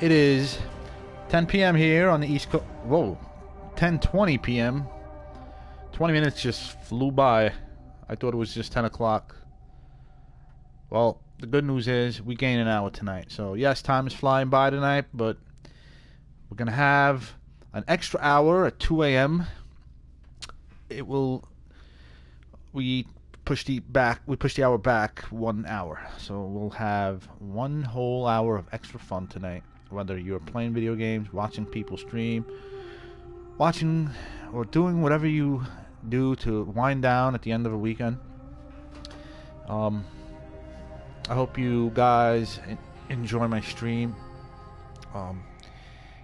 It is 10 p.m. here on the East Coast. Whoa, 10:20 p.m. 20 minutes just flew by. I thought it was just 10 o'clock. Well, the good news is we gained an hour tonight. So, yes, time is flying by tonight, but we're going to have an extra hour at 2 a.m. We push the hour back 1 hour. So we'll have 1 whole hour of extra fun tonight. Whether you're playing video games, watching people stream, watching or doing whatever you do to wind down at the end of a weekend. I hope you guys enjoy my stream.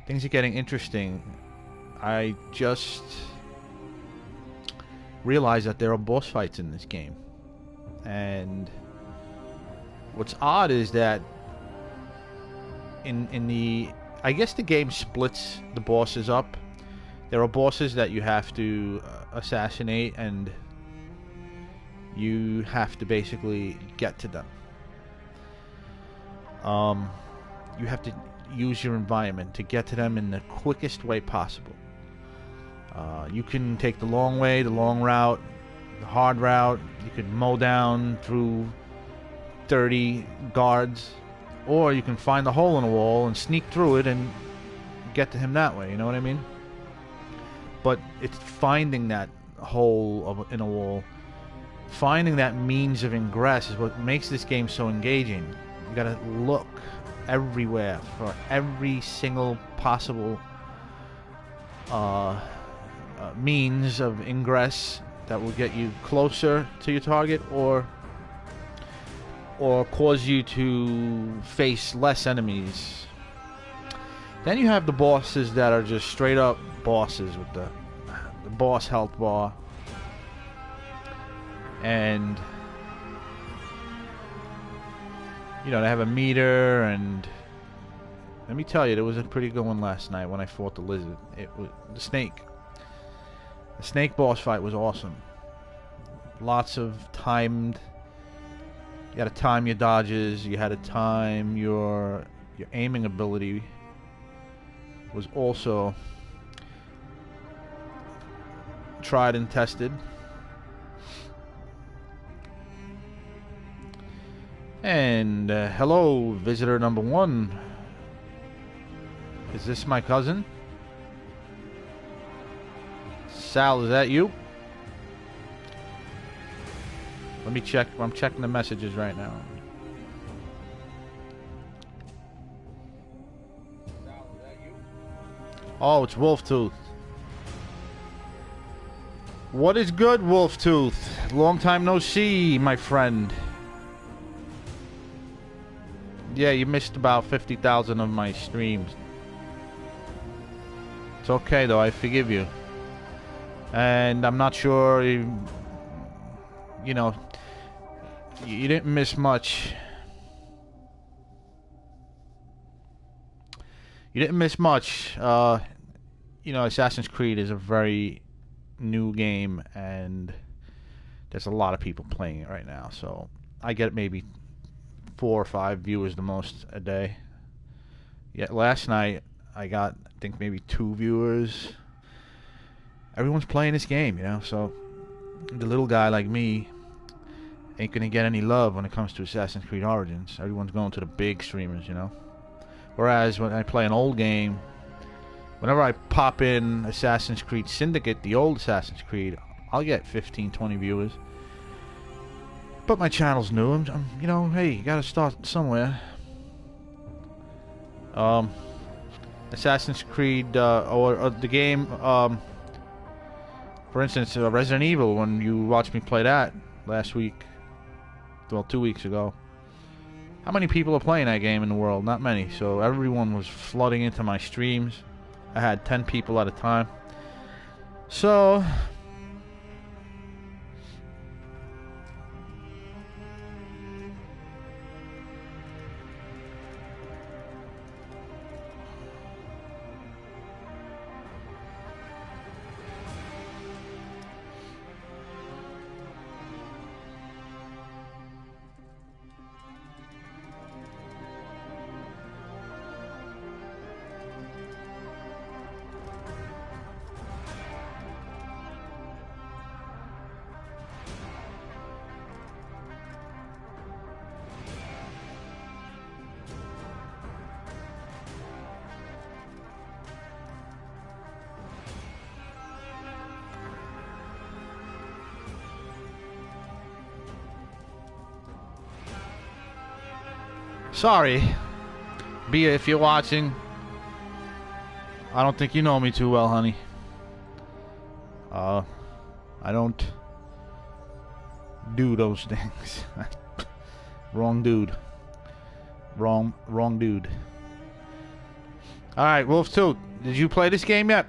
Things are getting interesting. I just realized that there are boss fights in this game. And what's odd is that I guess the game splits the bosses up. There are bosses that you have to assassinate, and you have to basically get to them. You have to use your environment to get to them in the quickest way possible. You can take the long way, the long route, the hard route. You can mow down through 30 guards, or you can find the hole in the wall and sneak through it and get to him that way. You know what I mean? But it's finding that hole in a wall, finding that means of ingress is what makes this game so engaging. You gotta look everywhere for every single possible means of ingress that will get you closer to your target, or cause you to face less enemies. Then you have the bosses that are just straight up bosses with the boss health bar. And you know, they have a meter, and let me tell you, there was a pretty good one last night when I fought the lizard. It was the snake. The snake boss fight was awesome. Lots of timed. You had to time your dodges. You had to time your aiming ability. Was also tried and tested. And hello, visitor number 1. Is this my cousin? Sal, is that you? Let me check. I'm checking the messages right now. Sal, is that you? Oh, it's Wolftooth. What is good, Wolftooth? Long time no see, my friend. Yeah, you missed about 50,000 of my streams. It's okay, though. I forgive you. And I'm not sure, you know, you didn't miss much. You didn't miss much. You know, Assassin's Creed is a very new game, and there's a lot of people playing it right now. So I get maybe 4 or 5 viewers the most a day. Yet last night I got, I think, maybe 2 viewers. Everyone's playing this game, you know, so the little guy like me ain't gonna get any love when it comes to Assassin's Creed Origins. Everyone's going to the big streamers, you know. Whereas when I play an old game, whenever I pop in Assassin's Creed Syndicate, the old Assassin's Creed, I'll get 15, 20 viewers. But my channel's new. I'm you know, hey, you gotta start somewhere. Assassin's Creed, or the game, for instance, Resident Evil, when you watched me play that last week, well, 2 weeks ago. How many people are playing that game in the world? Not many. So everyone was flooding into my streams. I had 10 people at a time. So Sorry, Bia, if you're watching. I don't think you know me too well, honey. I don't do those things. Wrong dude. Wrong dude. Alright, Wolf 2, did you play this game yet?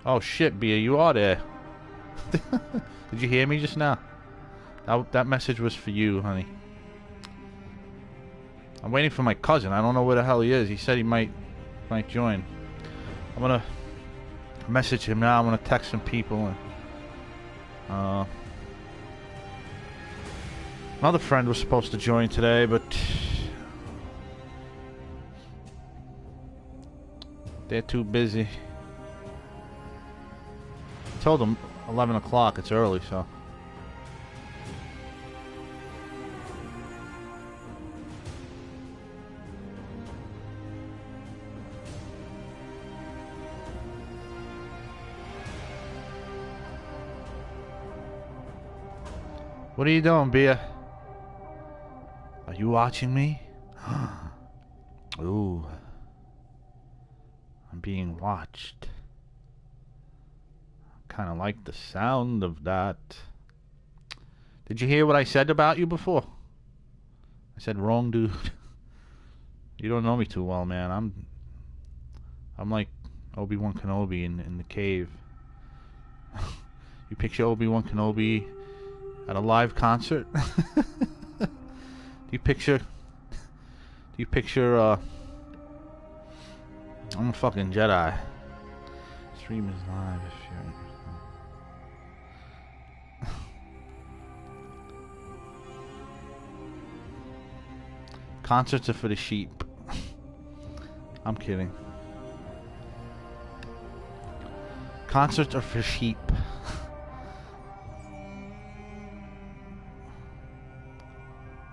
Oh shit, Bia, you are there. Did you hear me just now? That message was for you, honey. I'm waiting for my cousin. I don't know where the hell he is. He said he might join. I'm gonna message him now. I'm gonna text some people. And, another friend was supposed to join today, but they're too busy. I told them 11 o'clock. It's early, so. What are you doing, Bia? Are you watching me? Ooh. I'm being watched. Kind of like the sound of that. Did you hear what I said about you before? I said wrong dude. You don't know me too well, man. I'm like Obi-Wan Kenobi in the cave. You picture Obi-Wan Kenobi at a live concert? Do you picture I'm a fucking Jedi. Stream is live if you're Concerts are for the sheep. I'm kidding. Concerts are for sheep.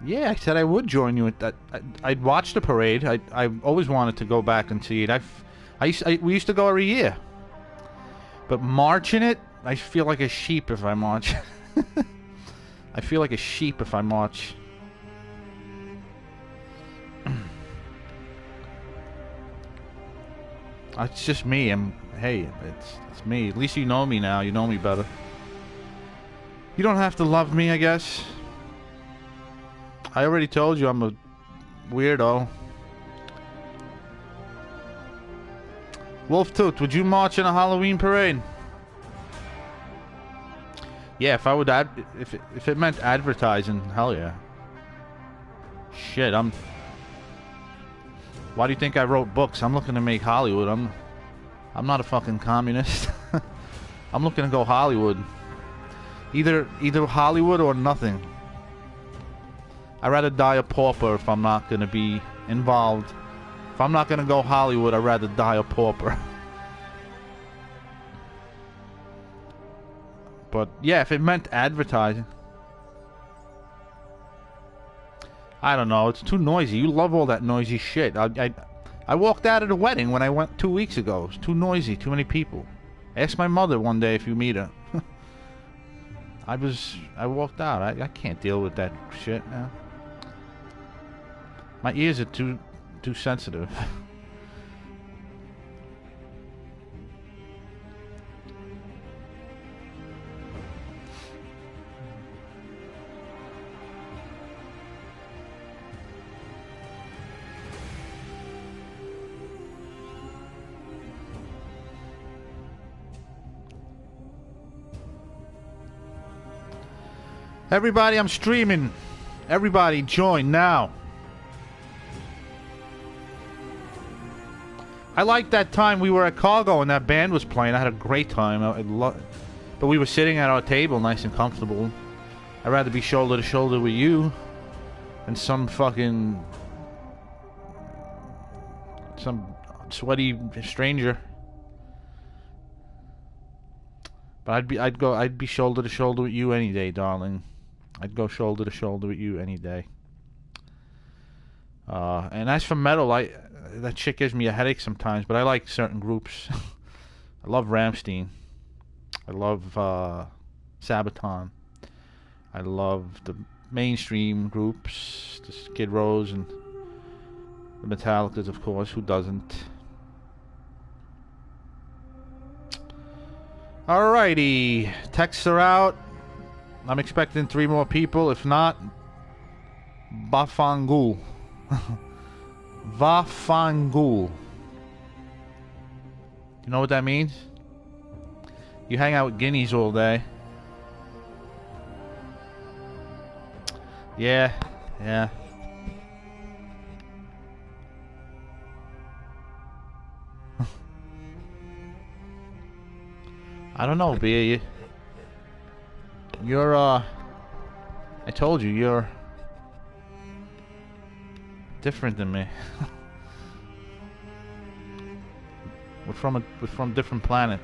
Yeah, I said I would join you at that. I'd watch the parade. I always wanted to go back and see it. We used to go every year. But marching it, I feel like a sheep if I march. I feel like a sheep if I march. It's just me. Hey, it's me. At least you know me now. You know me better. You don't have to love me, I guess. I already told you I'm a weirdo. Wolftooth, would you march in a Halloween parade? Yeah, if I would if it meant advertising, hell yeah. Shit, why do you think I wrote books? I'm looking to make Hollywood. I'm not a fucking communist. I'm looking to go Hollywood. Either Hollywood or nothing. I'd rather die a pauper if I'm not gonna be involved. If I'm not gonna go Hollywood, I'd rather die a pauper. But yeah, if it meant advertising. I don't know, it's too noisy. You love all that noisy shit. I walked out of the wedding when I went 2 weeks ago. It's too noisy, too many people. Ask my mother one day if you meet her. I walked out. I can't deal with that shit now. My ears are too sensitive. Everybody, I'm streaming. Everybody, join now. I liked that time we were at Cargo and that band was playing. I had a great time. But we were sitting at our table, nice and comfortable. I'd rather be shoulder to shoulder with you than some sweaty stranger. But I'd be shoulder to shoulder with you any day, darling. I'd go shoulder to shoulder with you any day. And as for metal, that shit gives me a headache sometimes, but I like certain groups. I love Rammstein. I love Sabaton. I love mainstream groups, the Skid Rows and the Metallicas, of course. Who doesn't? Alrighty, texts are out. I'm expecting 3 more people. If not, Bafangul. Vafangul. You know what that means? You hang out with guineas all day. Yeah. I don't know, B. You're, I told you, you're different than me. We're from different planets.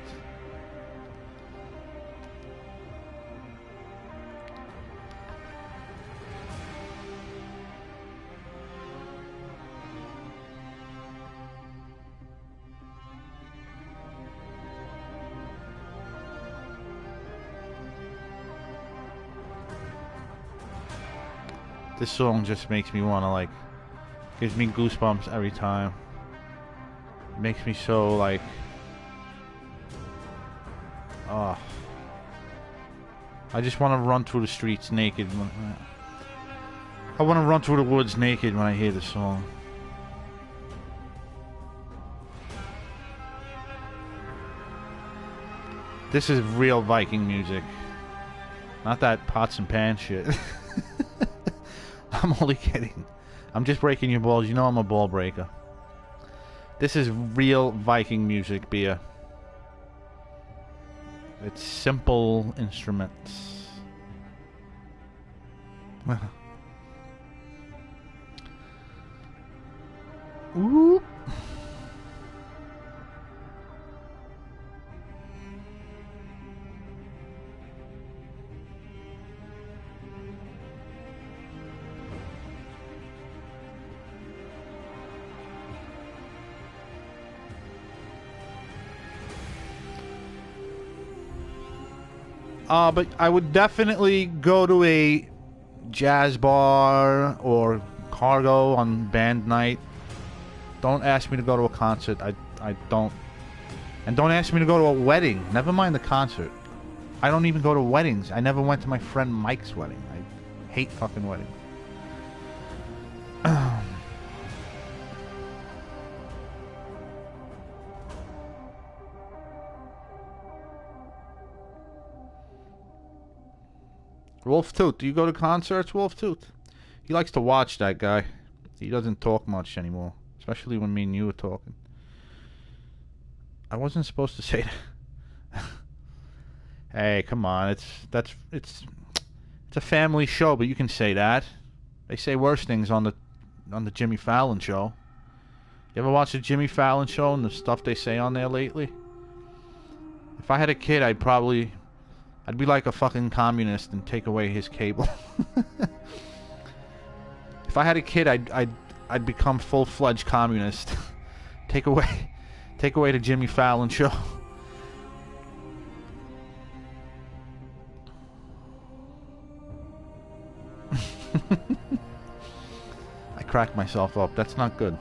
This song just makes me want to, like, gives me goosebumps every time. It makes me so, like, oh. I just want to run through the streets naked. I want to run through the woods naked when I hear this song. This is real Viking music. Not that pots and pans shit. I'm only kidding. I'm just breaking your balls. You know I'm a ball breaker. This is real Viking music, Bia. It's simple instruments. Whoop. But I would definitely go to a jazz bar or Cargo on band night. Don't ask me to go to a concert. I don't. And don't ask me to go to a wedding. Never mind the concert. I don't even go to weddings. I never went to my friend Mike's wedding. I hate fucking weddings. Wolf Tooth, do you go to concerts, Wolf Tooth? He likes to watch, that guy. He doesn't talk much anymore, especially when me and you were talking. I wasn't supposed to say that. Hey, come on, it's a family show, but you can say that. They say worse things on the Jimmy Fallon show. You ever watch the Jimmy Fallon show and the stuff they say on there lately? If I had a kid, I'd be like a fucking communist and take away his cable. If I had a kid, I'd become full-fledged communist. Take away the Jimmy Fallon show. I cracked myself up. That's not good.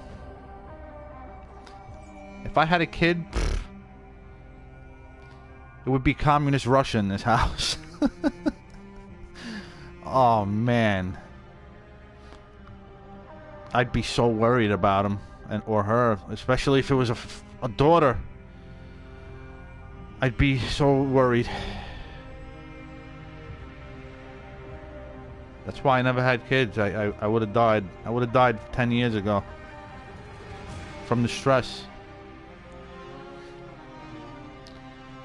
If I had a kid, it would be communist Russia in this house. Oh, man. I'd be so worried about him or her, especially if it was a daughter. I'd be so worried. That's why I never had kids. I would have died. I would have died 10 years ago from the stress.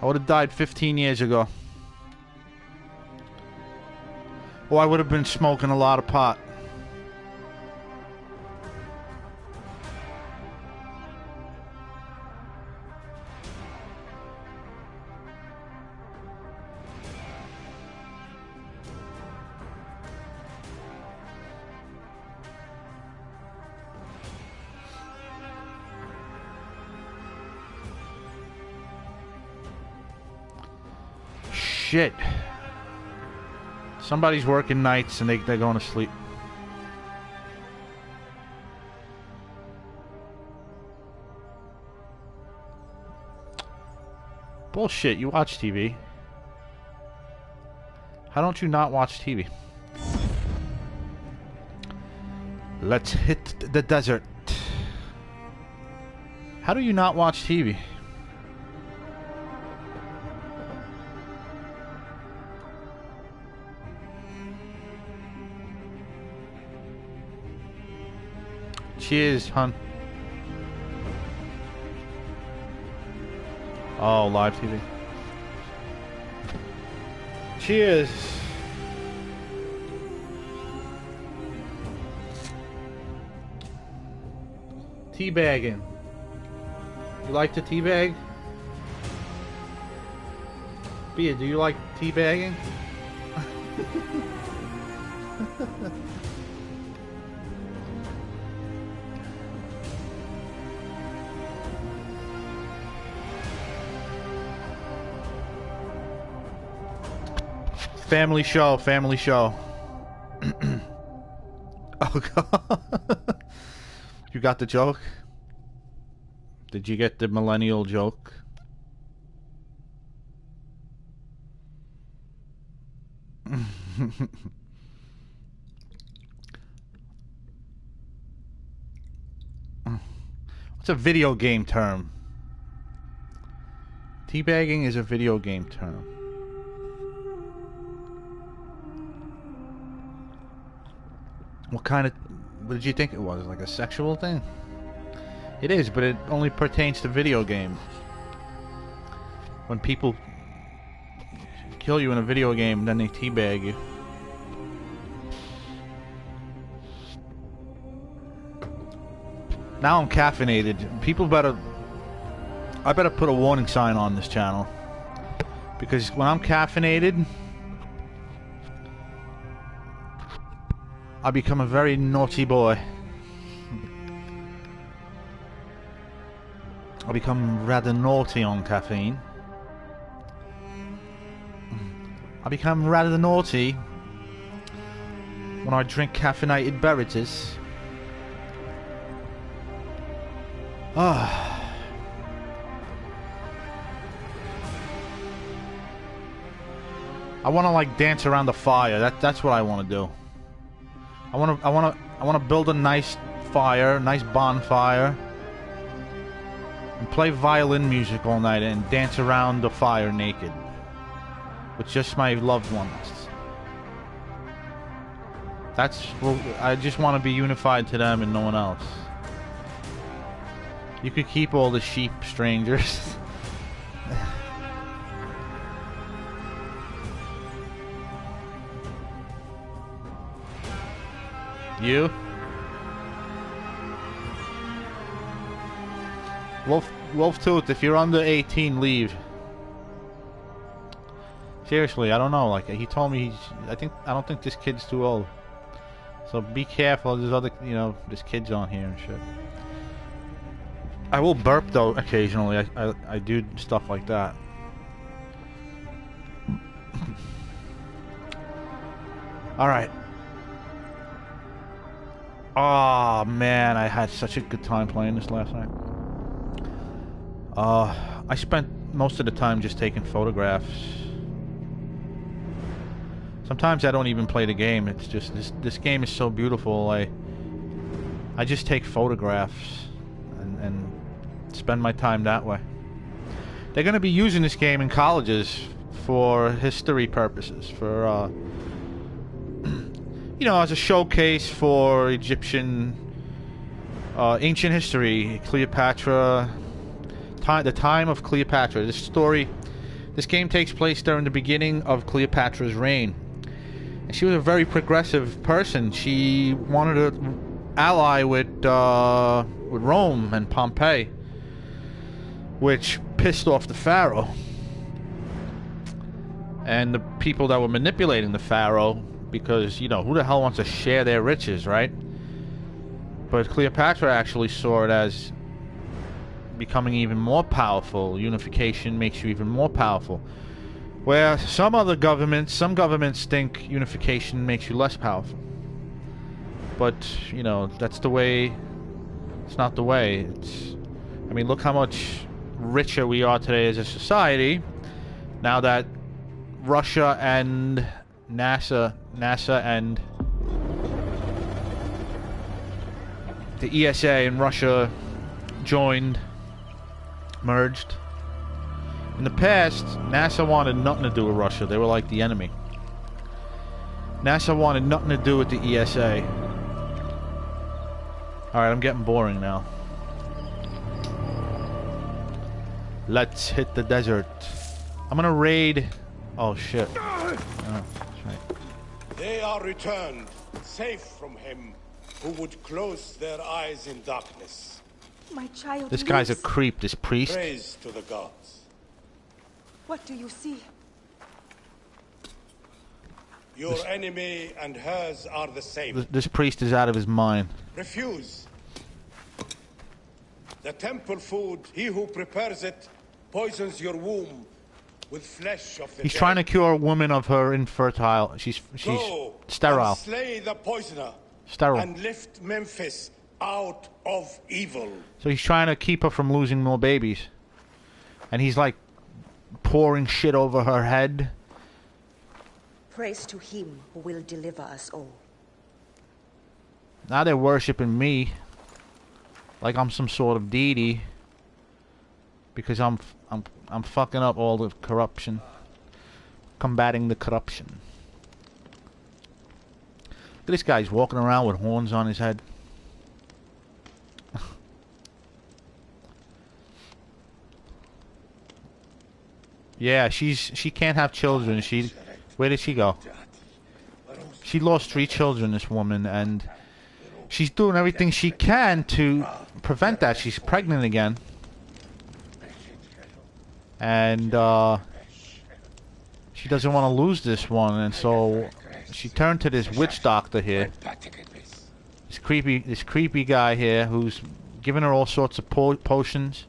I would have died 15 years ago. Or I would have been smoking a lot of pot. Shit. Somebody's working nights and they're going to sleep. Bullshit, you watch TV. How don't you not watch TV? Let's hit the desert. How do you not watch TV? Cheers, hun. Oh, live TV. Cheers. Teabagging. You like to teabag? Bia, do you like teabagging? Family show, family show. Oh god. You got the joke? Did you get the millennial joke? What's a video game term? Teabagging is a video game term. What did you think it was? Like a sexual thing? It is, but it only pertains to video games. When people kill you in a video game, then they teabag you. Now I'm caffeinated. I better put a warning sign on this channel. Because when I'm caffeinated, I become a very naughty boy. I become rather naughty on caffeine. I become rather naughty when I drink caffeinated beverages. Ah. I want to like dance around the fire. That's what I want to do. I want to build a nice fire, nice bonfire, and play violin music all night and dance around the fire naked with just my loved ones. I just want to be unified to them and no one else. You could keep all the sheep, strangers. You? Wolf Tooth, if you're under 18, leave. Seriously, I don't know. Like he told me, I don't think this kid's too old. So be careful. There's other, there's kids on here and shit. I will burp though occasionally. I do stuff like that. All right. Oh man, I had such a good time playing this last night. I spent most of the time just taking photographs. Sometimes I don't even play the game. It's just this game is so beautiful. I just take photographs and spend my time that way. They're going to be using this game in colleges for history purposes, for as a showcase for Egyptian ancient history, Cleopatra, the time of Cleopatra. This game takes place during the beginning of Cleopatra's reign. And she was a very progressive person. She wanted to ally with Rome and Pompeii, which pissed off the pharaoh and the people that were manipulating the pharaoh. Because, who the hell wants to share their riches, right? But Cleopatra actually saw it as becoming even more powerful. Unification makes you even more powerful. Where some governments think unification makes you less powerful. But, you know, that's the way. It's not the way. I mean, look how much richer we are today as a society now that Russia and NASA and the ESA and Russia merged. In the past, NASA wanted nothing to do with Russia. They were like the enemy. NASA wanted nothing to do with the ESA. Alright, I'm getting boring now. Let's hit the desert. I'm gonna raid... Oh, shit. Oh, that's right. They are returned, safe from him who would close their eyes in darkness. My child This guy's a lives. creep, this priest. Praise to the gods. What do you see? Your enemy and hers are the same. This priest is out of his mind. Refuse. The temple food, he who prepares it, poisons your womb with flesh of the He's dead. trying to cure a woman of her infertile... She's Go sterile. and slay the poisoner. Sterile. And lift Memphis out of evil. So he's trying to keep her from losing more babies. And he's like pouring shit over her head. Praise to him who will deliver us all. Now they're worshipping me. Like I'm some sort of deity. Because I'm fucking up all the corruption. Combating the corruption. Look at this guy, he's walking around with horns on his head. Yeah, she can't have children. Where did she go? She lost 3 children, this woman, and she's doing everything she can to prevent that. She's pregnant again. And she doesn't want to lose this one, and so she turned to this witch doctor here. This creepy guy here who's giving her all sorts of potions.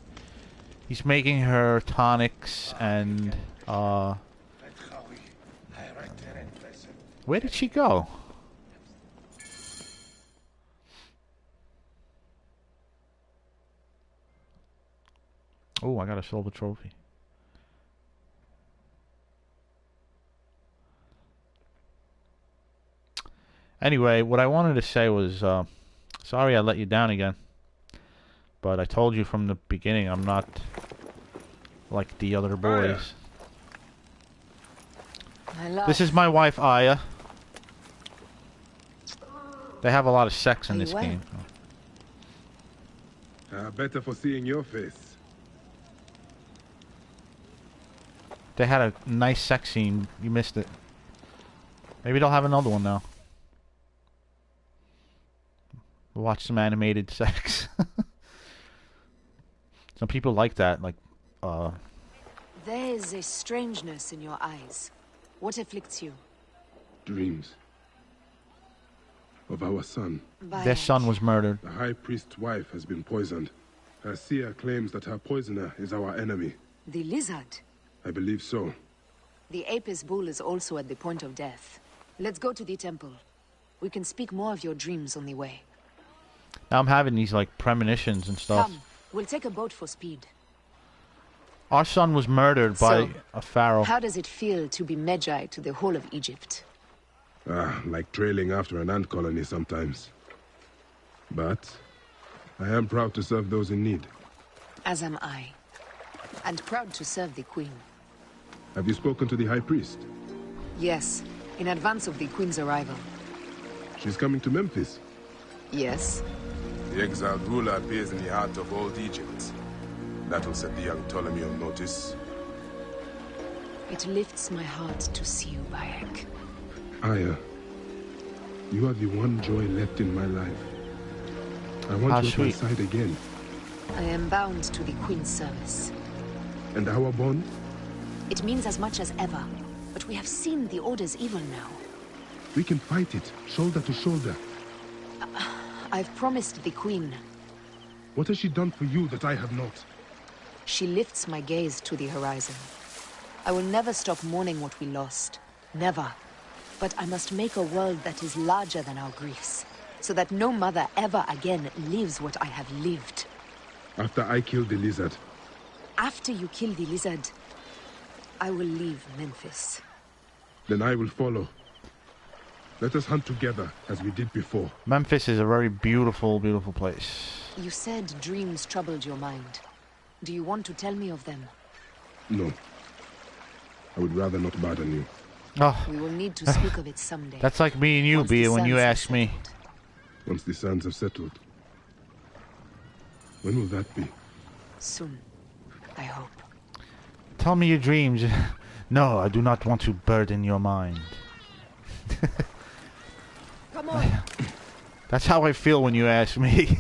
He's making her tonics and where did she go? Oh, I got a silver trophy. Anyway, what I wanted to say was, sorry I let you down again. But I told you from the beginning I'm not like the other boys. This is my wife, Aya. They have a lot of sex in this game. Better for seeing your face. They had a nice sex scene. You missed it. Maybe they'll have another one now. We'll watch some animated sex. Some people like that, like, There's a strangeness in your eyes. What afflicts you? Dreams. Of our son. Their son was murdered. The high priest's wife has been poisoned. Her seer claims that her poisoner is our enemy. The lizard. I believe so. The Apis bull is also at the point of death. Let's go to the temple. We can speak more of your dreams on the way. Now I'm having these, like, premonitions and stuff. Come, we'll take a boat for speed. Our son was murdered by a pharaoh. How does it feel to be Magi to the whole of Egypt? Like trailing after an ant colony sometimes. But I am proud to serve those in need. As am I. And proud to serve the Queen. Have you spoken to the high priest? Yes, in advance of the Queen's arrival. She's coming to Memphis. Yes. The exiled ruler appears in the heart of old Egypt. That will set the young Ptolemy on notice. It lifts my heart to see you, Bayek. Aya, you are the one joy left in my life. I want How you at my sweet. side again. I am bound to the Queen's service. And our bond? It means as much as ever. But we have seen the Order's evil now. We can fight it, shoulder to shoulder. I've promised the Queen. What has she done for you that I have not? She lifts my gaze to the horizon. I will never stop mourning what we lost. Never. But I must make a world that is larger than our griefs, so that no mother ever again lives what I have lived. After I killed the lizard, After you kill the lizard, I will leave Memphis. then I will follow. Let us hunt together, as we did before. Memphis is a very beautiful, beautiful place. You said dreams troubled your mind. Do you want to tell me of them? No. I would rather not burden you. Oh, We will need to speak of it someday. that's like me and you, Once the Bia, when you sands have asked me. settled. Once the sands have settled. When will that be? Soon, I hope. Tell me your dreams. No, I do not want to burden your mind. Come on. That's how I feel when you ask me.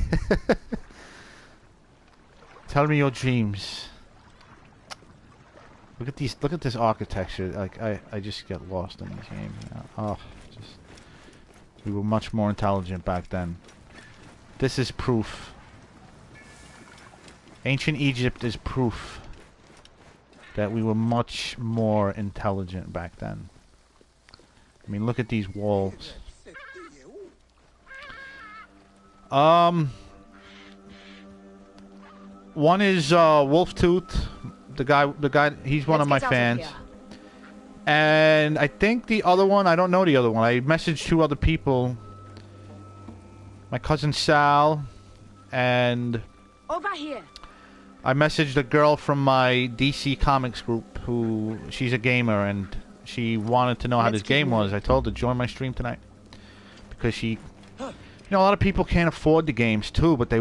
Tell me your dreams. Look at these. Look at this architecture. Like I just get lost in this game. Oh, just we were much more intelligent back then. This is proof. Ancient Egypt is proof that we were much more intelligent back then. I mean, look at these walls. One is Wolftooth. The guy. He's one of my fans. And I think the other one, I don't know the other one. I messaged two other people. My cousin Sal, and Over here. I messaged a girl from my DC Comics group who, she's a gamer, and she wanted to know how Let's this keep game was. moving. I told her to join my stream tonight. Because she, you know, a lot of people can't afford the games too, but they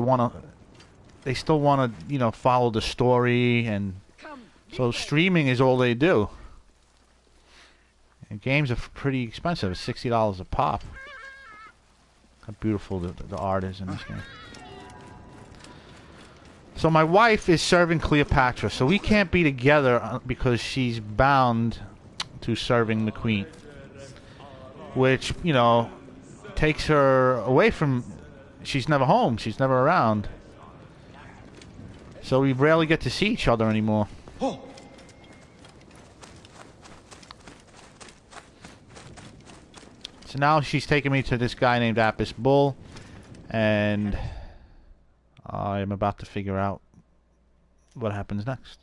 still want to, you know, follow the story, and so streaming is all they do. And games are pretty expensive. It's $60 a pop. How beautiful the art is in this game. So my wife is serving Cleopatra, so we can't be together because she's bound to serving the queen. Which, you know, takes her away from... She's never home. She's never around. So we rarely get to see each other anymore. So now she's taking me to this guy named Apis Bull, and I'm about to figure out what happens next.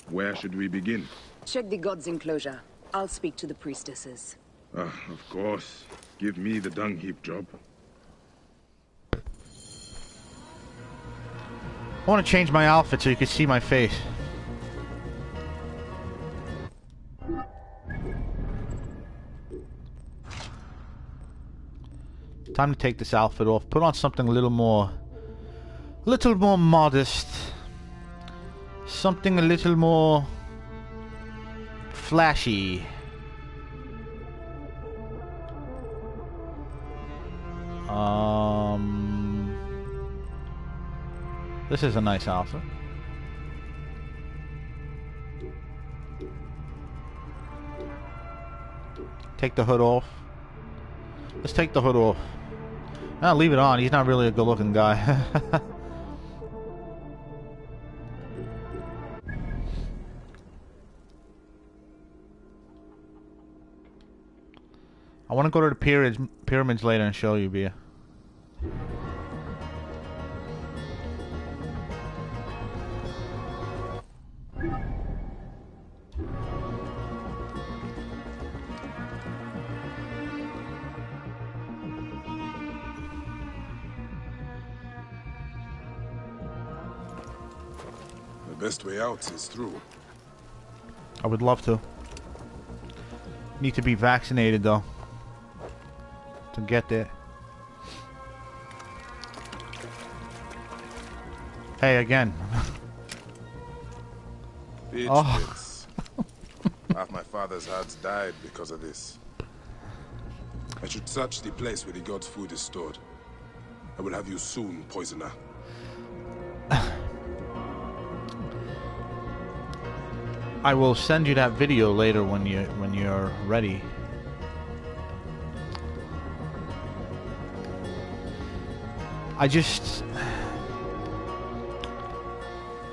Where should we begin? Check the god's enclosure. I'll speak to the priestesses. Of course. Give me the dung heap job. I want to change my outfit so you can see my face. Time to take this outfit off. Put on something a little more modest. Something a little more flashy. This is a nice outfit. Take the hood off. Let's take the hood off. Nah, leave it on. He's not really a good-looking guy. I want to go to the pyramids later and show you, Bia. The best way out is through. I would love to. Need to be vaccinated, though, to get there. Hey, again. Bitch, Oh. bits. Half my father's herds died because of this. I should search the place where the god's food is stored. I will have you soon, poisoner. I will send you that video later when you're ready.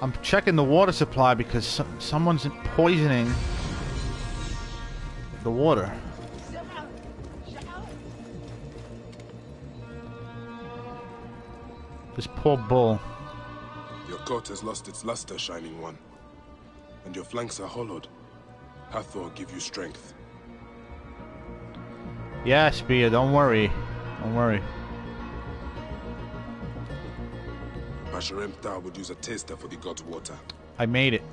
I'm checking the water supply because someone's poisoning the water. This poor bull. Your coat has lost its luster, Shining One. And your flanks are hollowed. Hathor give you strength. Yeah, Spear, don't worry. Don't worry. Pasharemta would use a taster for the god's water. I made it.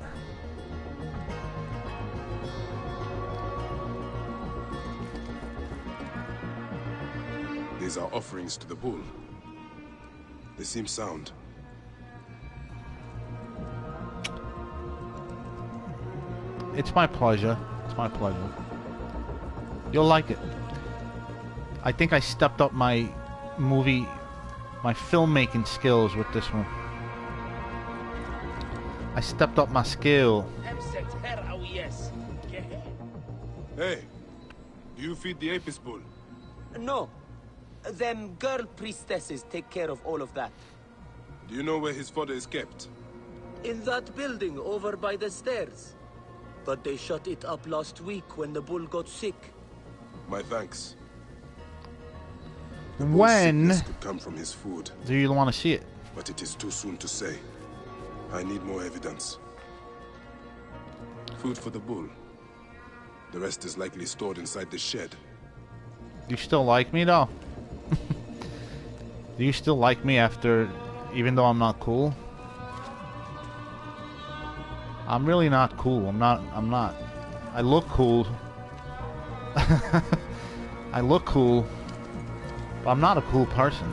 These are offerings to the bull. They seem sound. It's my pleasure. It's my pleasure. You'll like it. I think I stepped up my filmmaking skills with this one. I stepped up my skill. Hey, do you feed the Apis bull? No. Them girl priestesses take care of all of that. Do you know where his fodder is kept? In that building over by the stairs. But they shut it up last week when the bull got sick. My thanks. When Sickness could come from his food, do you want to see it? but it is too soon to say. I need more evidence. Food for the bull. The rest is likely stored inside the shed. Do you still like me though? Do you still like me after, even though I'm not cool? I'm really not cool. I'm not. I look cool. I look cool. But I'm not a cool person.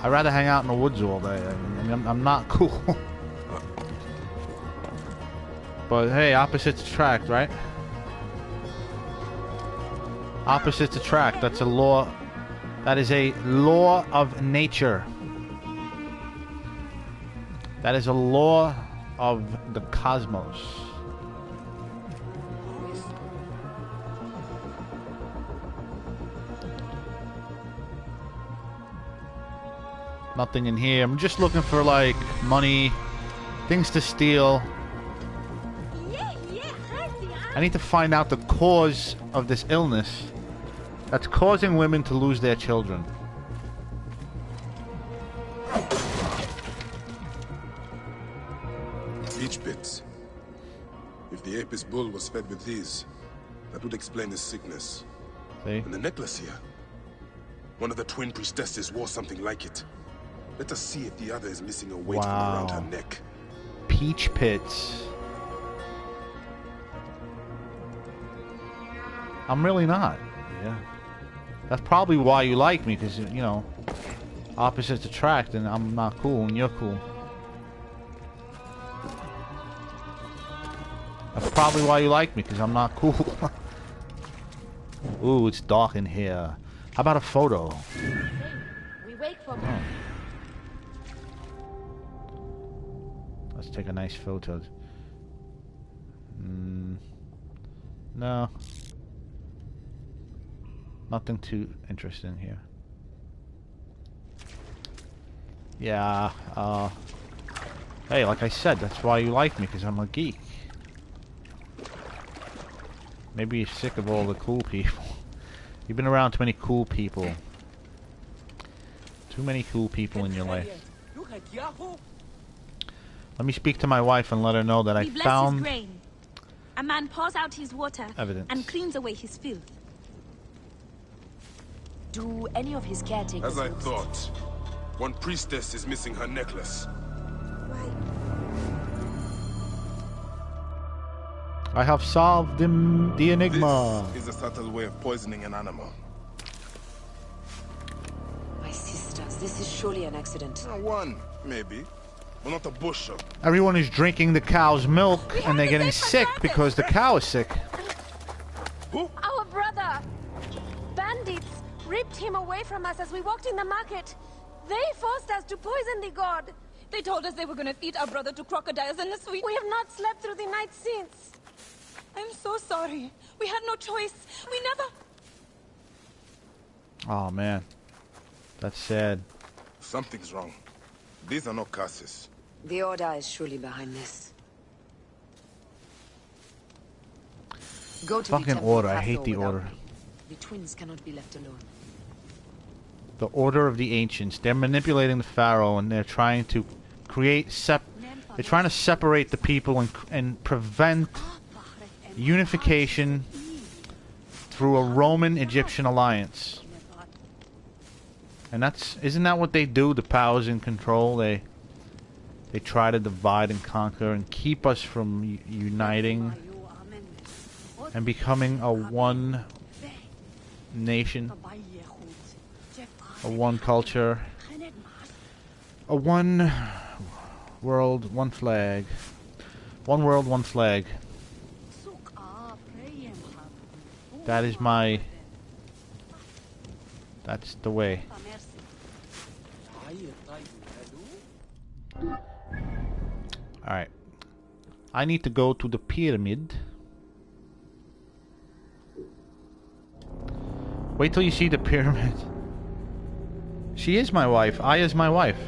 I'd rather hang out in the woods all day. I mean, I'm not cool. But hey, opposites attract, right? Opposites attract. That's a law. That is a law of nature. That is a law of the cosmos. Nothing in here. I'm just looking for like money, things to steal. I need to find out the cause of this illness that's causing women to lose their children. Peach pits. If the Apis bull was fed with these, that would explain his sickness. See? And the necklace here. One of the twin priestesses wore something like it. Let us see if the other is missing a weight from around her neck. Peach pits. I'm really not. Yeah. That's probably why you like me, because, you know, opposites attract, and I'm not cool, and you're cool. That's probably why you like me, because I'm not cool. Ooh, it's dark in here. How about a photo? We wait for Let's take a nice photo. No. Nothing too interesting here. Yeah, hey, like I said, that's why you like me, because I'm a geek. Maybe you're sick of all the cool people. You've been around too many cool people. Too many cool people in your life. Let me speak to my wife and let her know that I found his grain. A man pours out his water evidence and cleans away his filth. Do any of his caretakers... As I thought, one priestess is missing her necklace. I have solved the enigma. This is a subtle way of poisoning an animal. My sisters, this is surely an accident. One, maybe. But not a bushel. Everyone is drinking the cow's milk and they're getting sick because the cow is sick. Our brother! Bandits ripped him away from us as we walked in the market. They forced us to poison the god. They told us they were going to feed our brother to crocodiles in the sweet. We have not slept through the night since. I'm so sorry. We had no choice. We never... Oh man, that's sad. Something's wrong. These are not curses. The Order is surely behind this. Go to Fucking the temple Order. of I hate Hathor the without Order. me. The twins cannot be left alone. The Order of the Ancients. They're manipulating the Pharaoh, and they're trying to create they're trying to separate the people and prevent unification through a Roman-Egyptian alliance. And isn't that what they do? The powers in control, they try to divide and conquer and keep us from uniting and becoming a one nation, a one culture, a one world, one flag. One world, one flag. That is that's the way. Alright. I need to go to the pyramid. Wait till you see the pyramid. She is my wife. I is my wife.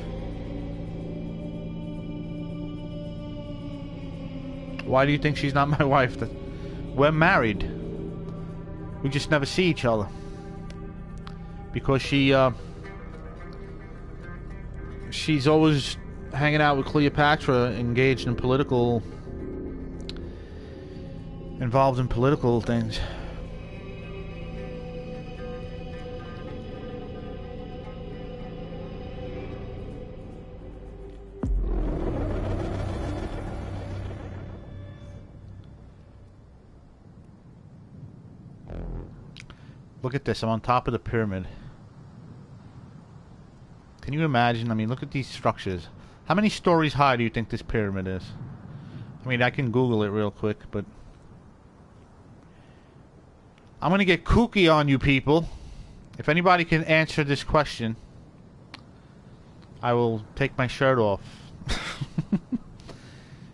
Why do you think she's not my wife? We're married. We just never see each other. Because she's always hanging out with Cleopatra, engaged in involved in political things. Look at this, I'm on top of the pyramid. Can you imagine? I mean, look at these structures. How many stories high do you think this pyramid is? I mean, I can Google it real quick, but I'm gonna get kooky on you people. If anybody can answer this question, I will take my shirt off.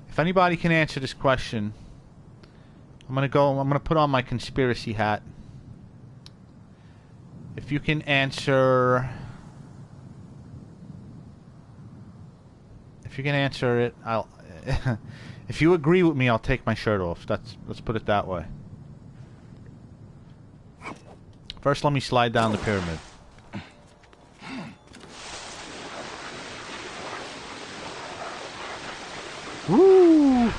If anybody can answer this question, I'm gonna put on my conspiracy hat. If you can answer... If you can answer it, I'll... If you agree with me, I'll take my shirt off. Let's put it that way. First, let me slide down the pyramid. Woo!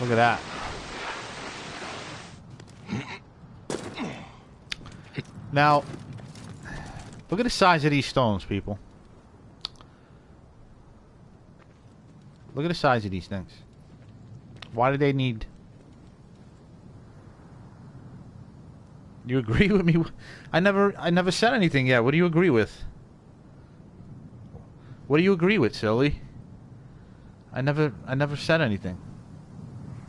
Look at that. Now, look at the size of these stones, people. Look at the size of these things. Why do they need... You agree with me? I never said anything yet. What do you agree with? What do you agree with, silly? I never said anything.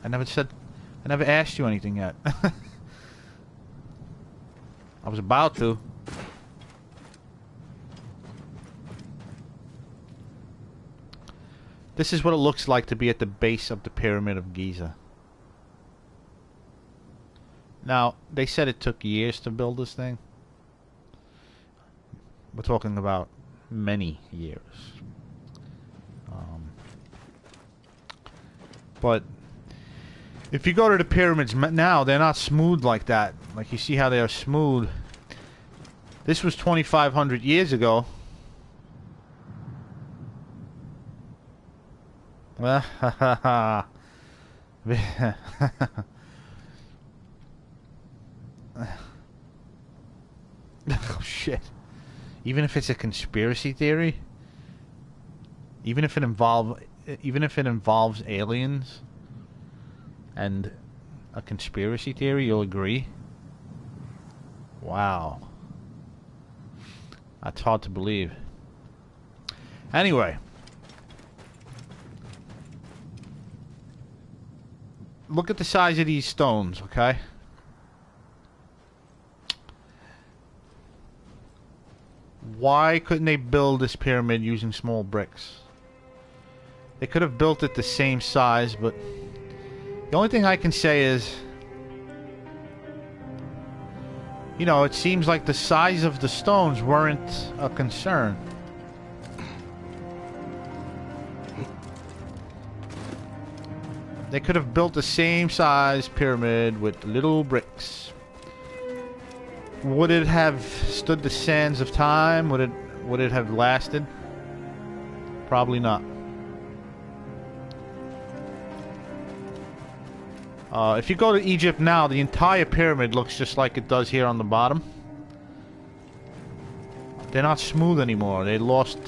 I never asked you anything yet. I was about to. This is what it looks like to be at the base of the Pyramid of Giza. Now, they said it took years to build this thing. We're talking about many years. But if you go to the pyramids now, they're not smooth like that. Like, you see how they are smooth. This was 2,500 years ago. Oh, shit. Even if it's a conspiracy theory, even if it involves aliens and a conspiracy theory, you'll agree? Wow. That's hard to believe. Anyway. Look at the size of these stones, okay? Why couldn't they build this pyramid using small bricks? They could have built it the same size, but The only thing I can say is, you know, it seems like the size of the stones weren't a concern. They could have built the same size pyramid with little bricks. Would it have stood the sands of time? Would it have lasted? Probably not. If you go to Egypt now, the entire pyramid looks just like it does here on the bottom. They're not smooth anymore. It lost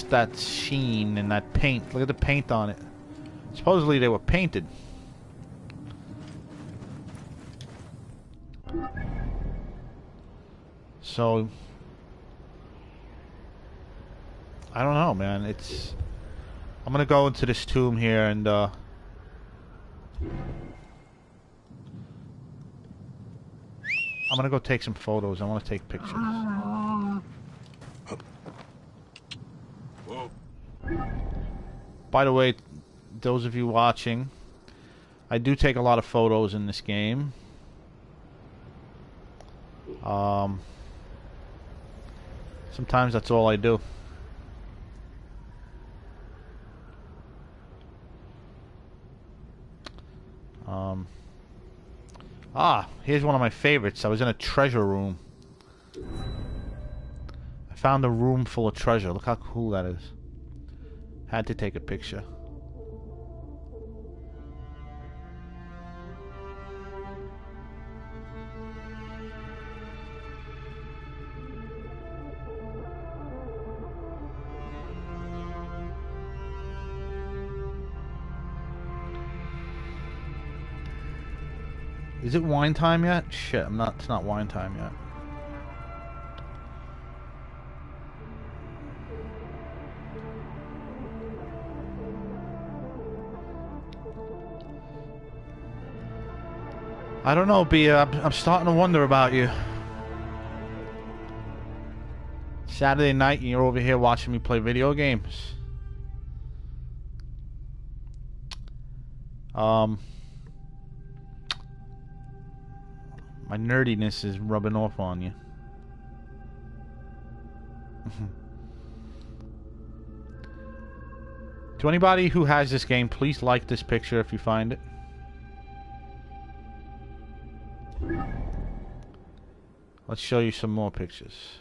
that sheen and that paint. Look at the paint on it. Supposedly they were painted. So I don't know, man. I'm gonna go into this tomb here and I'm gonna go take some photos. I want to take pictures. By the way, those of you watching, I do take a lot of photos in this game. Sometimes that's all I do. Here's one of my favorites. I was in a treasure room. I found a room full of treasure. Look how cool that is. Had to take a picture. Is it wine time yet? Shit, it's not wine time yet. I don't know, Bia. I'm starting to wonder about you. Saturday night and you're over here watching me play video games. My nerdiness is rubbing off on you. To anybody who has this game, please like this picture if you find it. Let's show you some more pictures.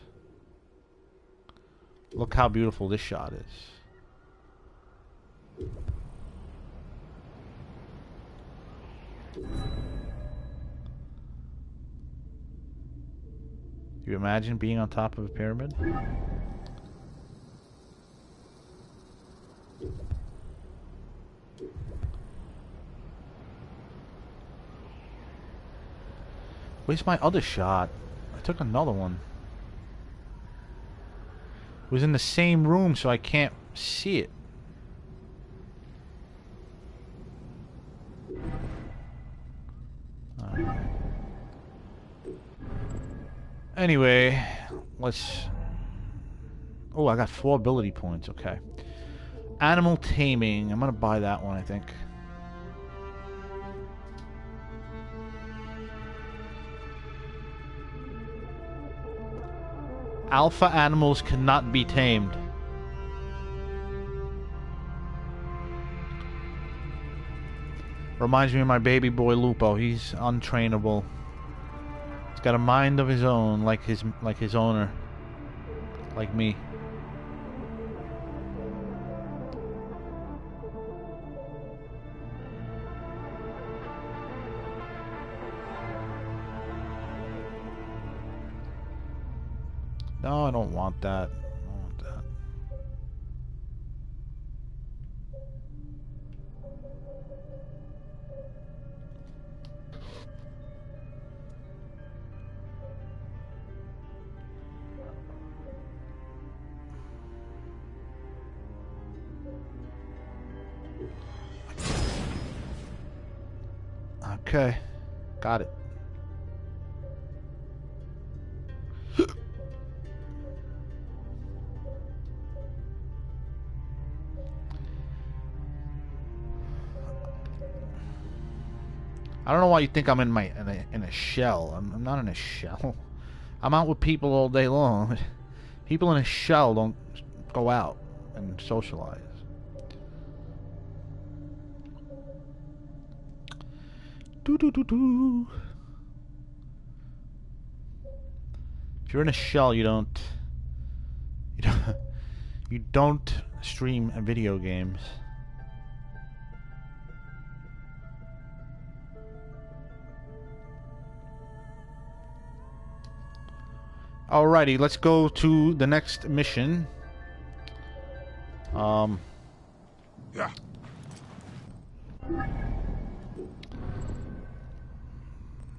Look how beautiful this shot is. You imagine being on top of a pyramid? Where's my other shot? I took another one. It was in the same room, so I can't see it. Anyway, let's... Oh, I got 4 ability points. Okay. Animal taming. I'm gonna buy that one, I think. Alpha animals cannot be tamed. Reminds me of my baby boy Lupo. He's untrainable. He's got a mind of his own, like his owner, like me. No, I don't want that. I don't want that. Okay, got it. I don't know why you think I'm in a shell. I'm not in a shell. I'm out with people all day long. People in a shell don't go out and socialize. Do do do do. If you're in a shell, you don't you don't stream video games. Alrighty, let's go to the next mission. Yeah.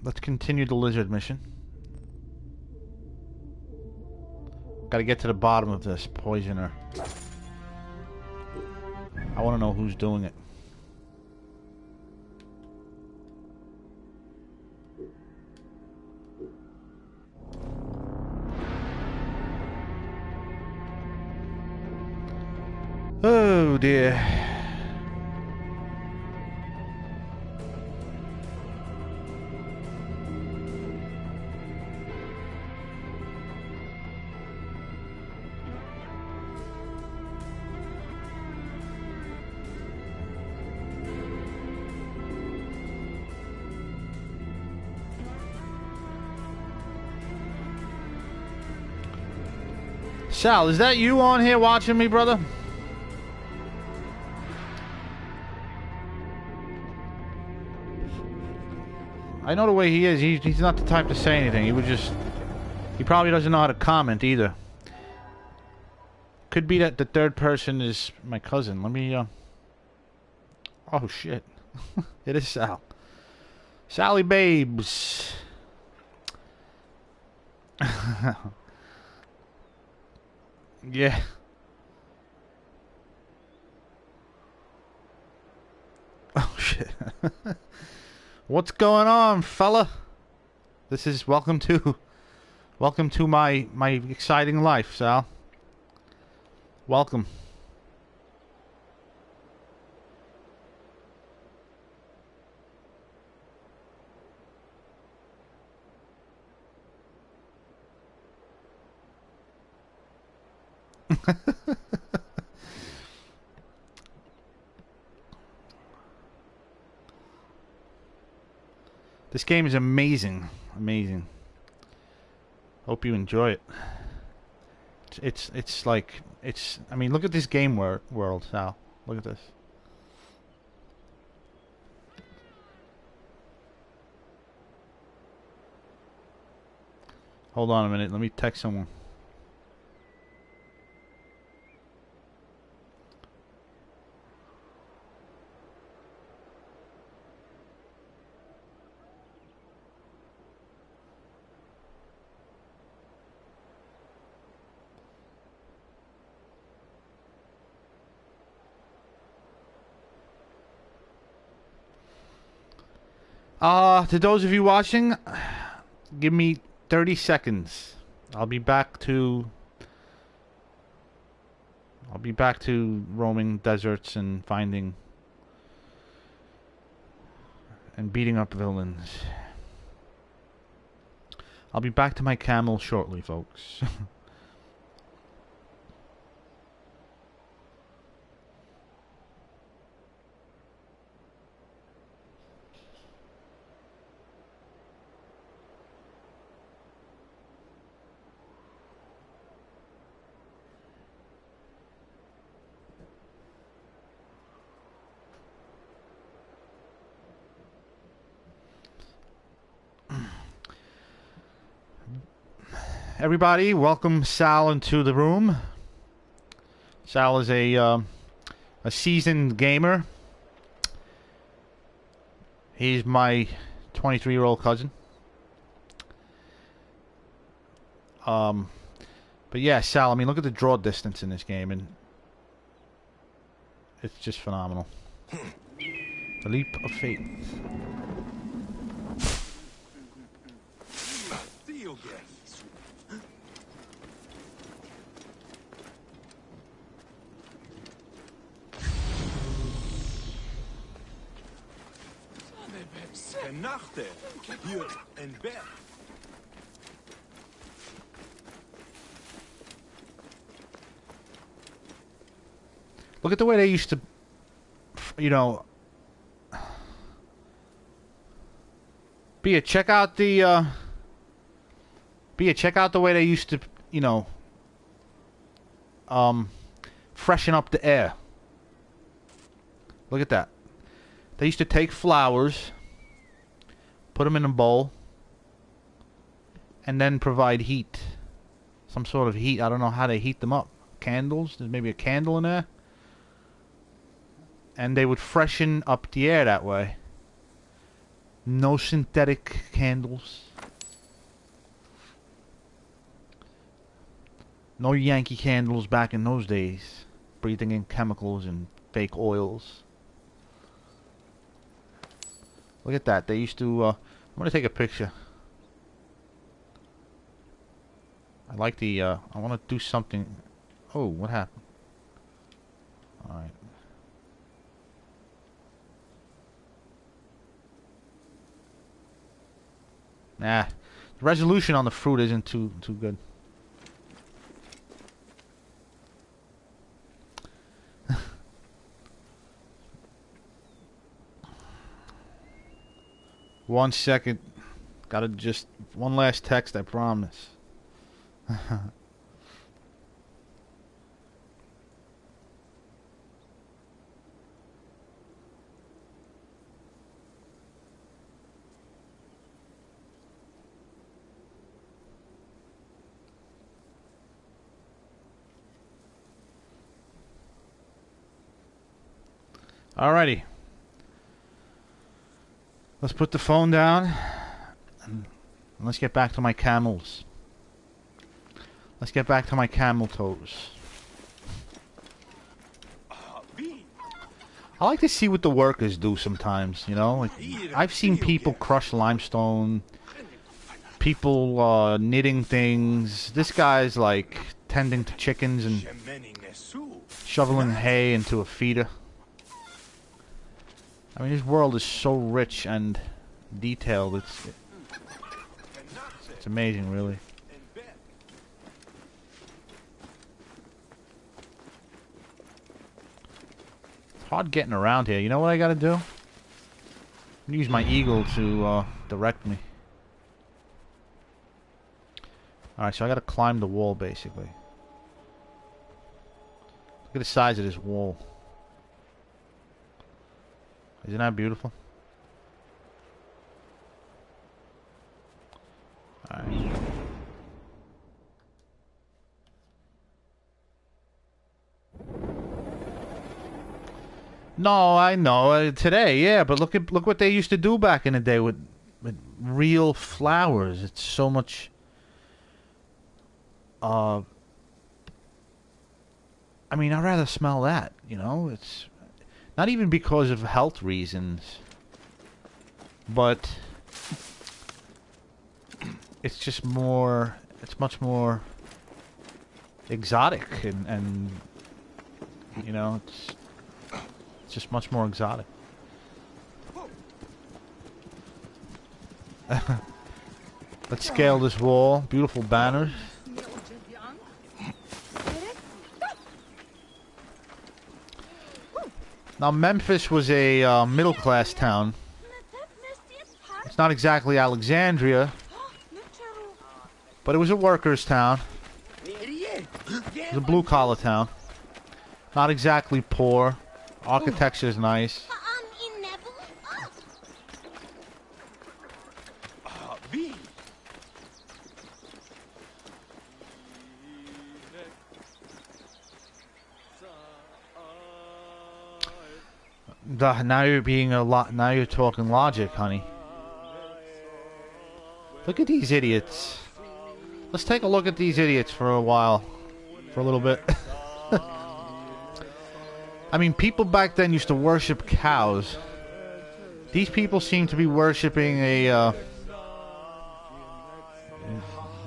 Let's continue the lizard mission. Gotta get to the bottom of this poisoner. I want to know who's doing it. Oh dear. Sal, is that you on here watching me, brother? I know the way he is. He's not the type to say anything. He probably doesn't know how to comment either. Could be that the third person is my cousin. Let me, oh, shit. It is Sal. Sally Babes. Yeah. Oh, shit. What's going on, fella? This is welcome to my exciting life, Sal. Welcome. This game is amazing. Amazing. Hope you enjoy it. It's like, I mean, look at this game world, Sal. Look at this. Hold on a minute. Let me text someone. To those of you watching, give me 30 seconds. I'll be back to roaming deserts and finding and beating up villains. I'll be back to my camel shortly, folks. Everybody, welcome Sal into the room. Sal is a seasoned gamer. He's my 23-year-old cousin. But yeah, Sal, I mean, look at the draw distance in this game, and it's just phenomenal. The leap of faith. Look at the way they used to, you know. Check out the check out the way they used to, you know, freshen up the air. Look at that. They used to take flowers, put them in a bowl, and then provide heat. Some sort of heat. I don't know how they heat them up. Candles? There's maybe a candle in there. And they would freshen up the air that way. No synthetic candles. No Yankee candles back in those days. Breathing in chemicals and fake oils. Look at that. They used to... I'm going to take a picture. I like the... I want to do something... Oh, what happened? Alright. Nah. The resolution on the fruit isn't too good. One second. Gotta just... One last text, I promise. Alrighty. Let's put the phone down. And let's get back to my camels. Let's get back to my camel toes. I like to see what the workers do sometimes, you know? Like, I've seen people crush limestone. People knitting things. This guy's like tending to chickens and shoveling hay into a feeder. I mean, this world is so rich and detailed. It's amazing, really. It's hard getting around here. You know what I gotta do? I'm gonna use my eagle to direct me. Alright, so I gotta climb the wall, basically. Look at the size of this wall. Isn't that beautiful? Alright. No, I know. Today, yeah, but look what they used to do back in the day with real flowers. It's so much I mean, I'd rather smell that, you know? It's not even because of health reasons, but it's just more, it's much more exotic and you know, it's just much more exotic. Let's scale this wall. Beautiful banners. Now, Memphis was a middle-class town. It's not exactly Alexandria, but it was a workers' town. It was a blue-collar town. Not exactly poor. Architecture is nice. Now you're being a lot. Now you're talking logic, honey. Look at these idiots. Let's take a look at these idiots for a while, for a little bit. I mean, people back then used to worship cows. These people seem to be worshiping a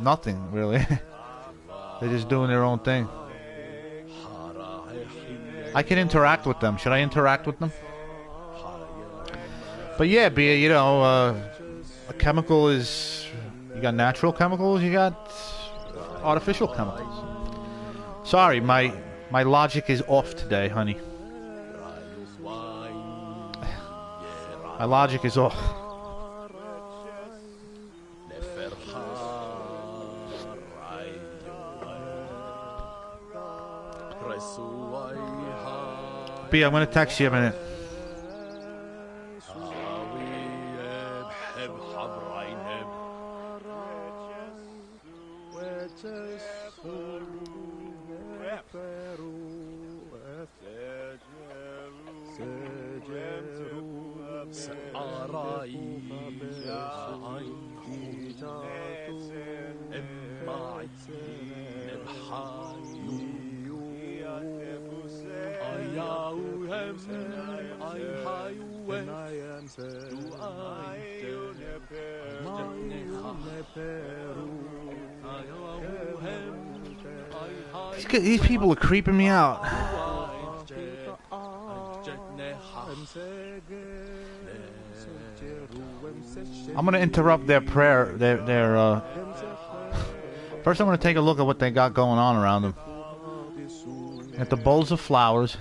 nothing really. They're just doing their own thing. I can interact with them. Should I interact with them? But yeah, you know, a chemical is, you got natural chemicals, you got artificial chemicals. Sorry, my logic is off today, honey. My logic is off. B, I'm gonna text you a minute. These people are creeping me out. I'm gonna interrupt their prayer. First, I'm gonna take a look at what they got going on around them. At the bowls of flowers.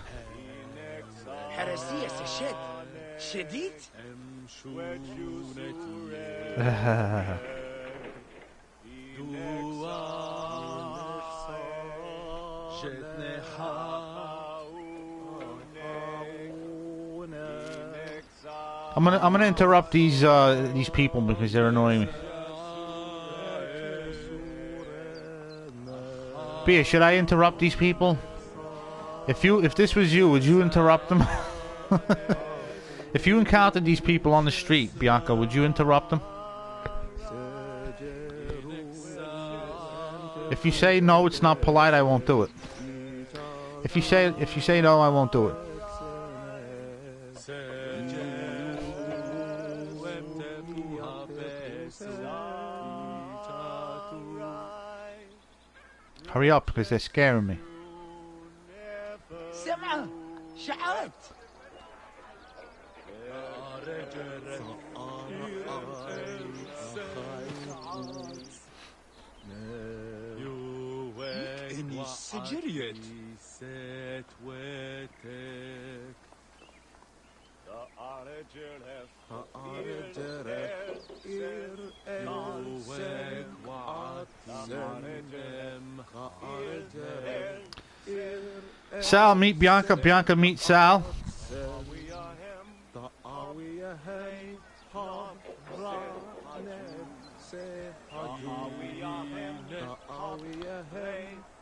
I'm gonna interrupt these people because they're annoying me. Bia, should I interrupt these people? If this was you, would you interrupt them? If you encountered these people on the street, Bianca, would you interrupt them? If you say no, it's not polite, I won't do it. If you say no, I won't do it. Hurry up, because they're scaring me. Sal, meet Bianca. Bianca, meet Sal.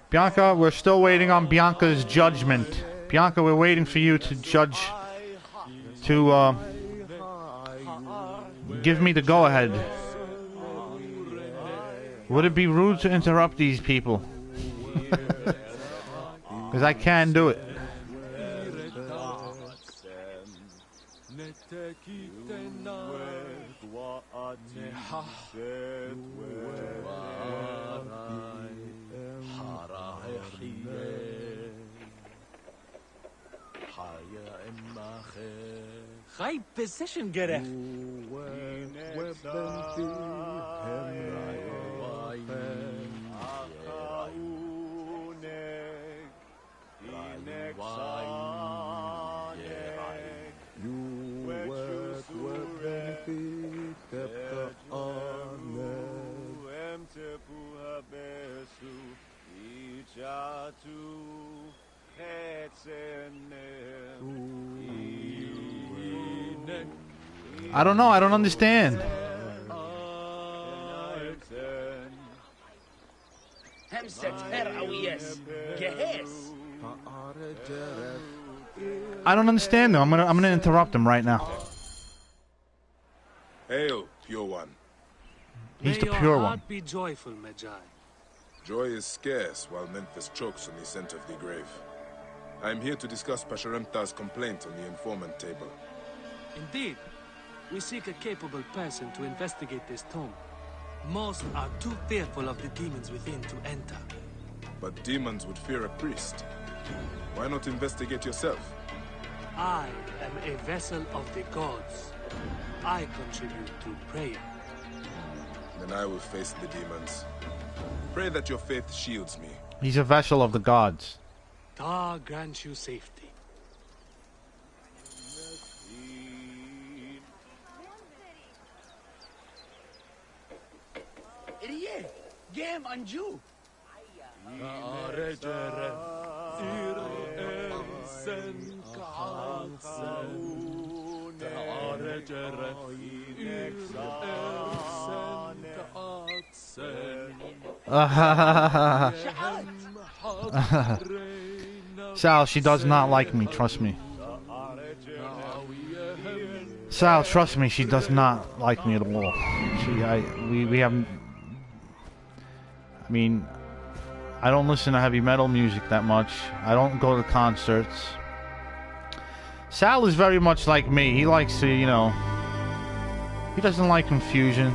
Bianca, we're still waiting on Bianca's judgment. Bianca, we're waiting for you to judge, to give me the go-ahead. Would it be rude to interrupt these people? Because I can do it. High position گرفت. I don't know. I don't understand. I don't understand though. I'm gonna interrupt him right now. Hail, pure one. He's the pure one. Be joyful, Magi. Joy is scarce while Memphis chokes on the scent of the grave. I am here to discuss Pasherenptah's complaint on the informant table. Indeed. We seek a capable person to investigate this tomb. Most are too fearful of the demons within to enter. But demons would fear a priest. Why not investigate yourself? I am a vessel of the gods. I contribute to prayer. Then I will face the demons. Pray that your faith shields me. He's a vessel of the gods. Ta grant you safety. Game Anju. Sal, she does not like me, trust me. Sal, trust me, she does not like me at all. We haven't... I mean, I don't listen to heavy metal music that much. I don't go to concerts. Sal is very much like me. He likes to, you know... He doesn't like confusion.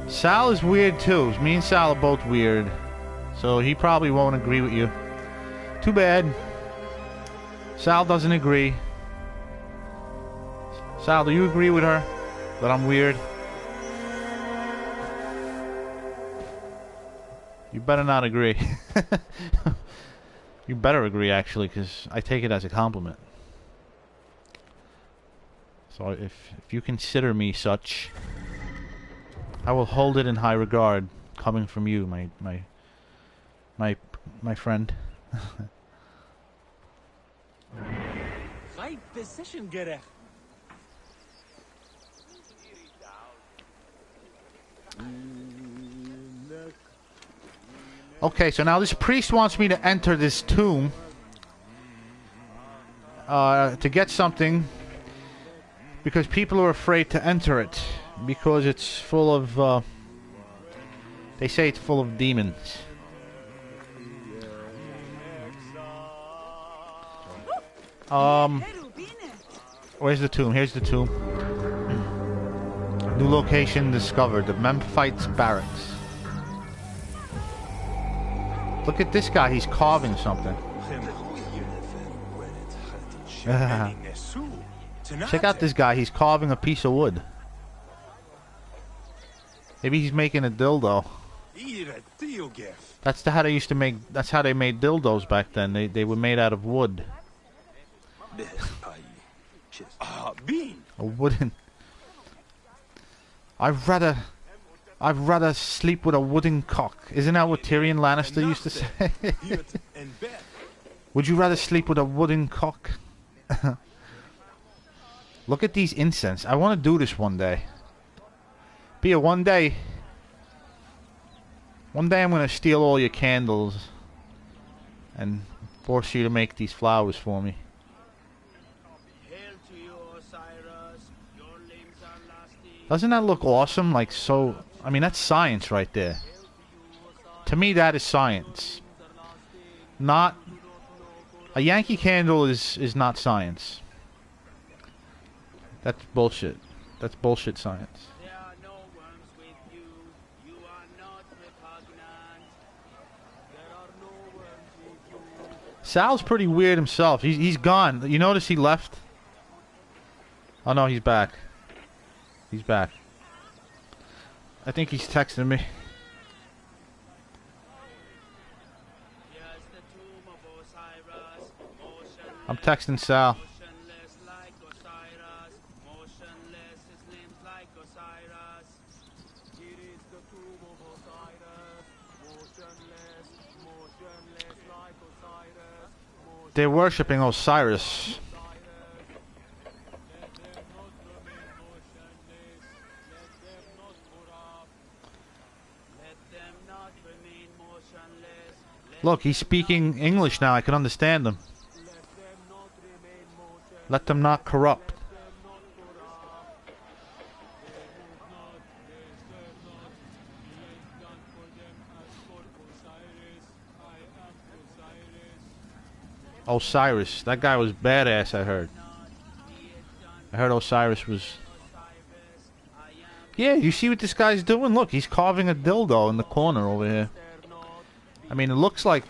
Sal is weird too. Me and Sal are both weird. So he probably won't agree with you. Too bad. Sal doesn't agree. Sal, do you agree with her that I'm weird? You better not agree. You better agree, actually, because I take it as a compliment. So if you consider me such, I will hold it in high regard, coming from you, my friend. Right decision, Gerech. Okay, so now this priest wants me to enter this tomb to get something because people are afraid to enter it because it's full of they say it's full of demons. Where's the tomb? Here's the tomb. New location discovered, the Memphites barracks. Look at this guy, he's carving something. Check out this guy, he's carving a piece of wood. Maybe he's making a dildo. That's how they used to make, that's how they made dildos back then. They were made out of wood. A wooden... I'd rather sleep with a wooden cock. Isn't that what Tyrion Lannister used to say? Would you rather sleep with a wooden cock? Look at these incense. I want to do this one day. Pia, one day I'm going to steal all your candles and force you to make these flowers for me. Doesn't that look awesome? Like, so... I mean, that's science right there. To me, that is science. Not... A Yankee Candle is not science. That's bullshit. That's bullshit science. Sal's pretty weird himself. He's gone. You notice he left? Oh no, he's back. He's back. I think he's texting me. I'm texting Sal. They're worshipping Osiris. Look, he's speaking English now. I can understand him. Let them not corrupt. Osiris. That guy was badass, I heard. I heard Osiris was... Yeah, you see what this guy's doing? Look, he's carving a dildo in the corner over here. I mean, it looks like...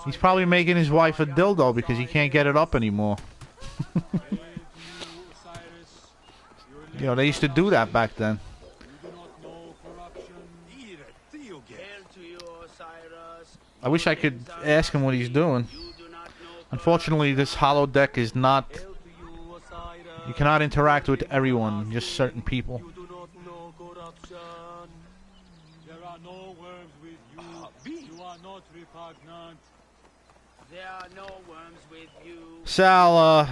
He's probably making his wife a dildo because he can't get it up anymore. You know, they used to do that back then. I wish I could ask him what he's doing. Unfortunately, this hollow deck is not... You cannot interact with everyone, just certain people. There are no worms with you. You are not repugnant. There are no worms with you. Sal,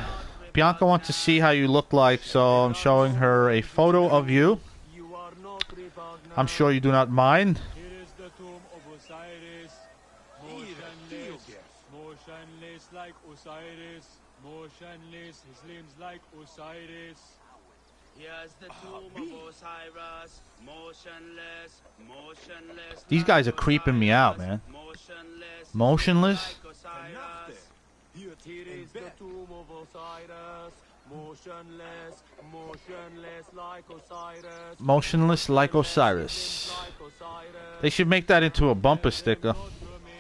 Bianca wants to see how you look like, so I'm showing her a photo of you. I'm sure you do not mind. Here is the tomb of Osiris. Motionless like Osiris. Motionless, his limbs like Osiris. Here's the tomb of Osiris. Motionless, motionless. These guys are creeping me out, man. Motionless? Here is the tomb of Osiris. Motionless, motionless like Osiris. Motionless like Osiris. They should make that into a bumper sticker.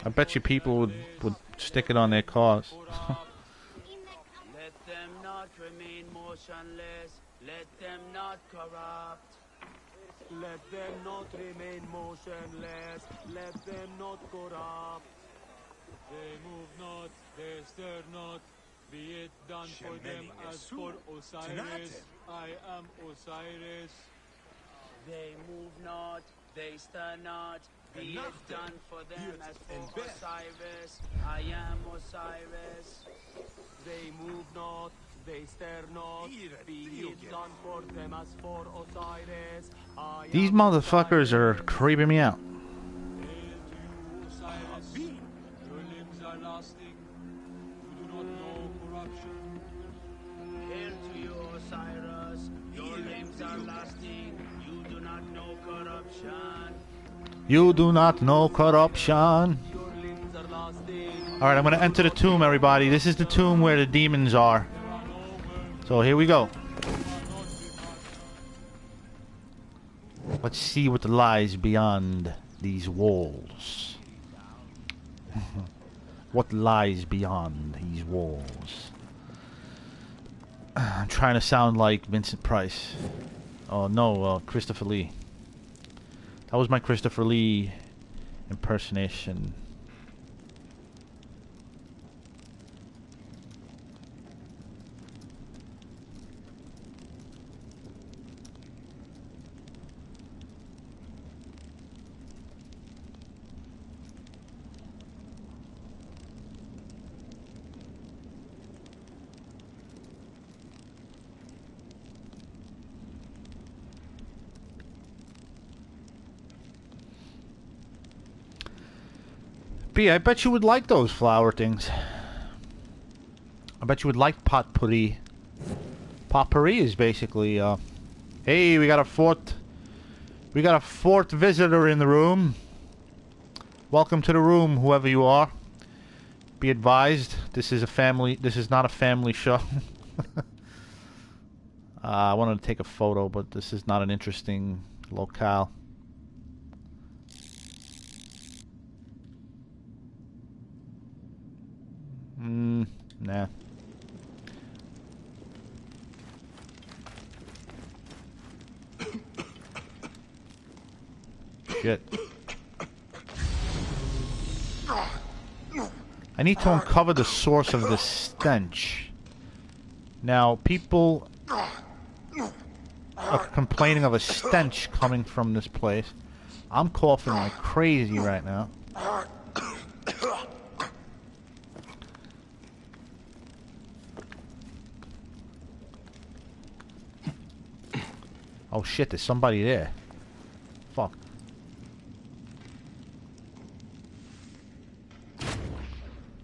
I bet you people would stick it on their cars. Let them not remain motionless. Let them not corrupt. Let them not remain motionless. Let them not corrupt. They move not, they stir not. Be it done for them as for Osiris. I am Osiris. They move not, they stir not. Be it done for them as for Osiris. I am Osiris. They move not, they stir not. Be it done for them as for Osiris. These motherfuckers are creeping me out. Osiris, your limbs are lasting. You do not know corruption. Hail to you, Osiris. Your limbs are lasting. You do not know corruption. You do not know corruption. Alright, I'm going to enter the tomb, everybody. This is the tomb where the demons are. So here we go. Let's see what lies beyond these walls. What lies beyond these walls? I'm trying to sound like Vincent Price. Oh no, Christopher Lee. That was my Christopher Lee impersonation. B, I bet you would like those flower things. I bet you would like potpourri. Potpourri is basically, hey, we got a fourth visitor in the room. Welcome to the room, whoever you are. Be advised, this is not a family show. I wanted to take a photo, but this is not an interesting locale. Nah. Shit. I need to uncover the source of this stench. Now, people are complaining of a stench coming from this place. I'm coughing like crazy right now. Oh shit, there's somebody there. Fuck.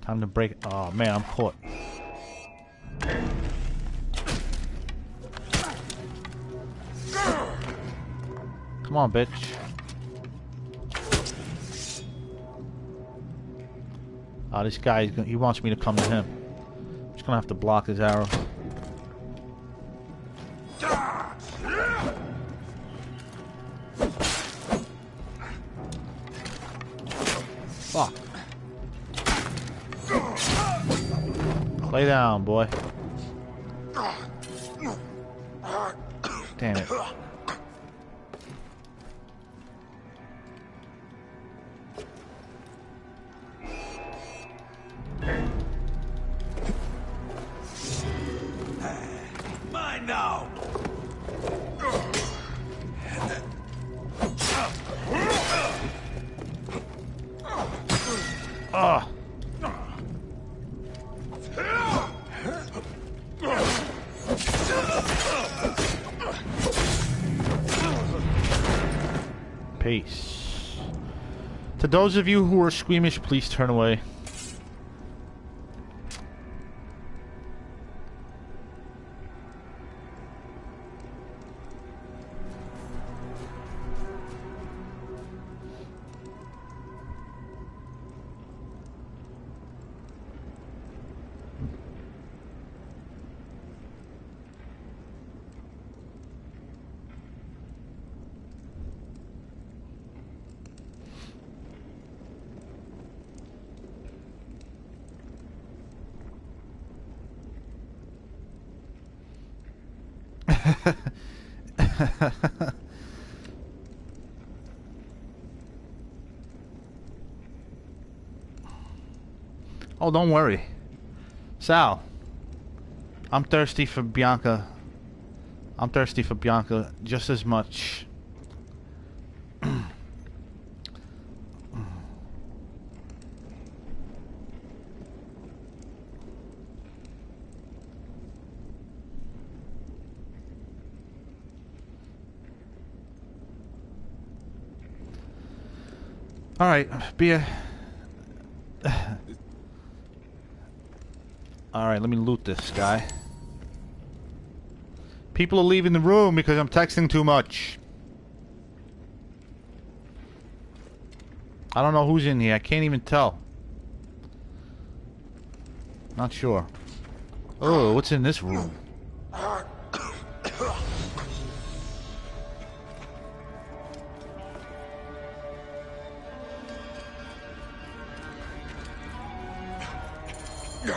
Time to break. Oh man, I'm caught. Come on, bitch. Oh, this guy, he wants me to come to him. I'm just gonna have to block his arrows. Fuck. Lay down, boy. Damn it. Mine now. Ugh. Peace. To those of you who are squeamish, please turn away. Oh, don't worry. Sal, I'm thirsty for Bianca. I'm thirsty for Bianca just as much. Alright, Alright, let me loot this guy. People are leaving the room because I'm texting too much. I don't know who's in here. I can't even tell. Not sure. Oh, what's in this room?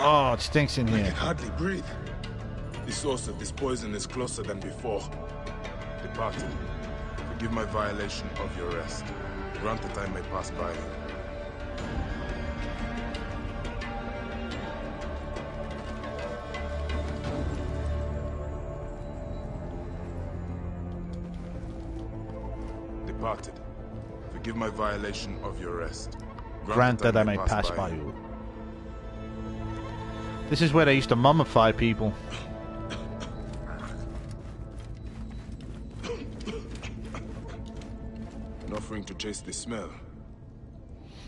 Oh, it stinks in I here. can hardly breathe. The source of this poison is closer than before. Departed, forgive my violation of your rest. Grant that I may pass by you. Departed, forgive my violation of your rest. Grant that I may pass by you. This is where they used to mummify people. An offering to chase the smell.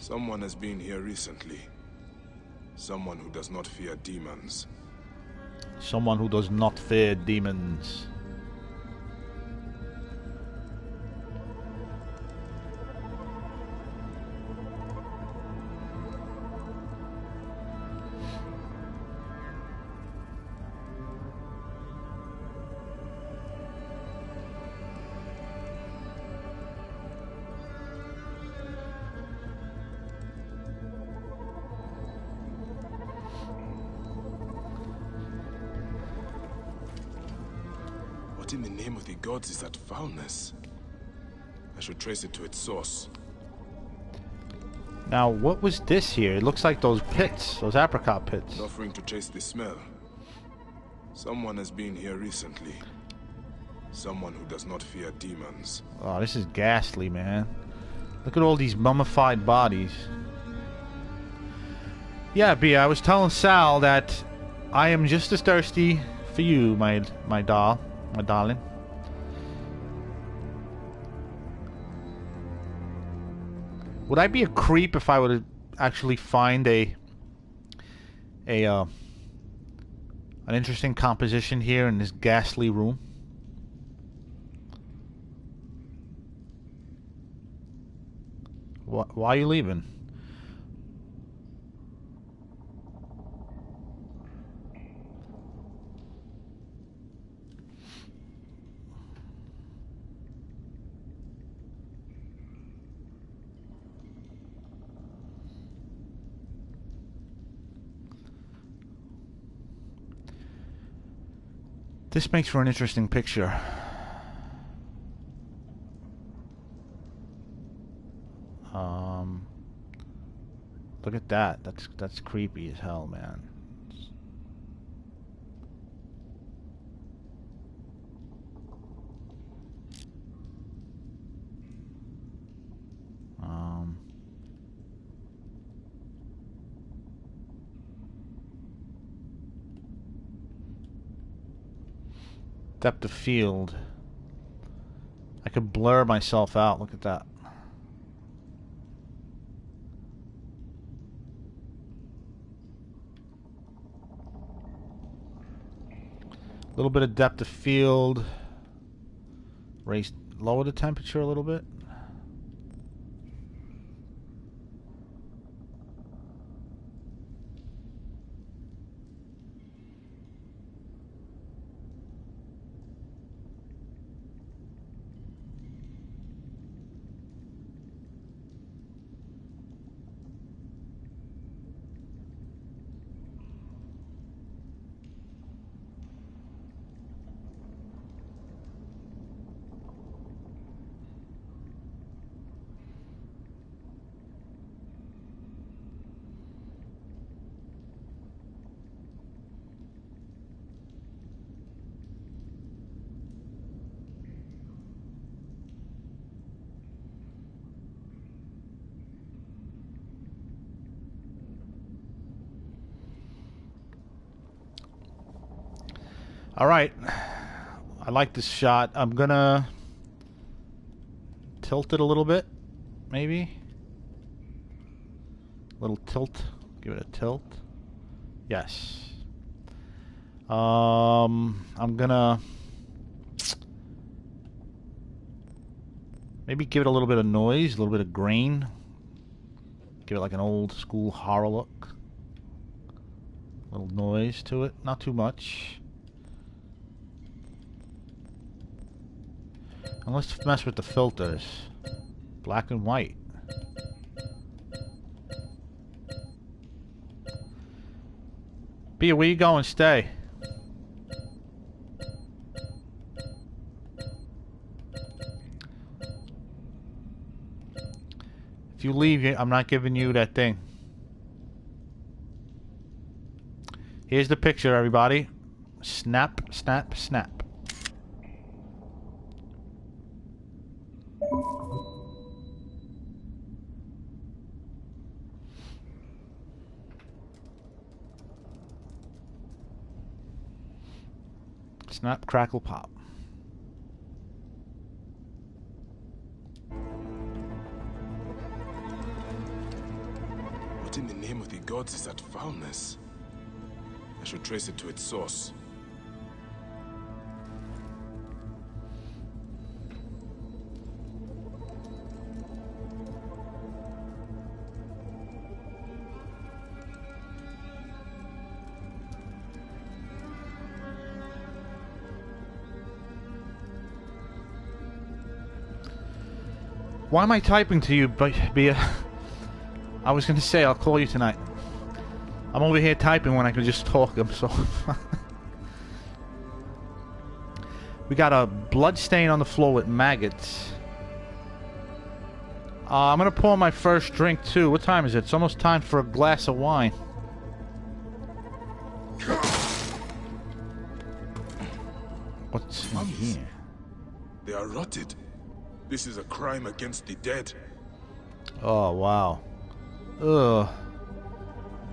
Someone has been here recently. Someone who does not fear demons. Someone who does not fear demons. What in the name of the gods is that foulness? I should trace it to its source. Now, what was this here? It looks like those pits, those apricot pits. An offering to chase the smell. Someone has been here recently. Someone who does not fear demons. Oh, this is ghastly, man. Look at all these mummified bodies. Yeah, B, I was telling Sal that I am just as thirsty for you, my darling. Would I be a creep if I would actually find an interesting composition here in this ghastly room? Why are you leaving? This makes for an interesting picture. Look at that. That's creepy as hell, man. Depth of field. I could blur myself out. Look at that. A little bit of depth of field. Lower the temperature a little bit. Alright. I like this shot. I'm gonna tilt it a little bit, maybe. Little tilt. Give it a tilt. Yes. I'm gonna maybe give it a little bit of noise, a little bit of grain. Give it like an old school horror look. A little noise to it, not too much. And let's mess with the filters. Black and white. Bea, where you going? Stay. If you leave, I'm not giving you that thing. Here's the picture, everybody. Snap, snap, snap. Snap, crackle, pop. What in the name of the gods is that foulness? I should trace it to its source. Why am I typing to you, Bea? I was going to say I'll call you tonight. I'm over here typing when I can just talk. I'm so... We got a blood stain on the floor with maggots. I'm going to pour my first drink, too. What time is it? It's almost time for a glass of wine. What's in here? They are rotted. This is a crime against the dead. Oh, wow. Ugh.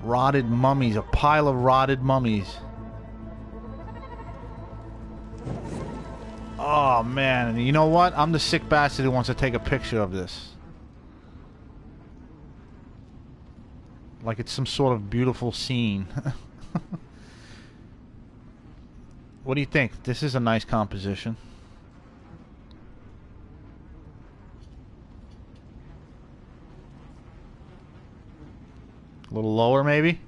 Rotted mummies. A pile of rotted mummies. Oh, man. And you know what? I'm the sick bastard who wants to take a picture of this. Like it's some sort of beautiful scene. What do you think? This is a nice composition. A little lower, maybe?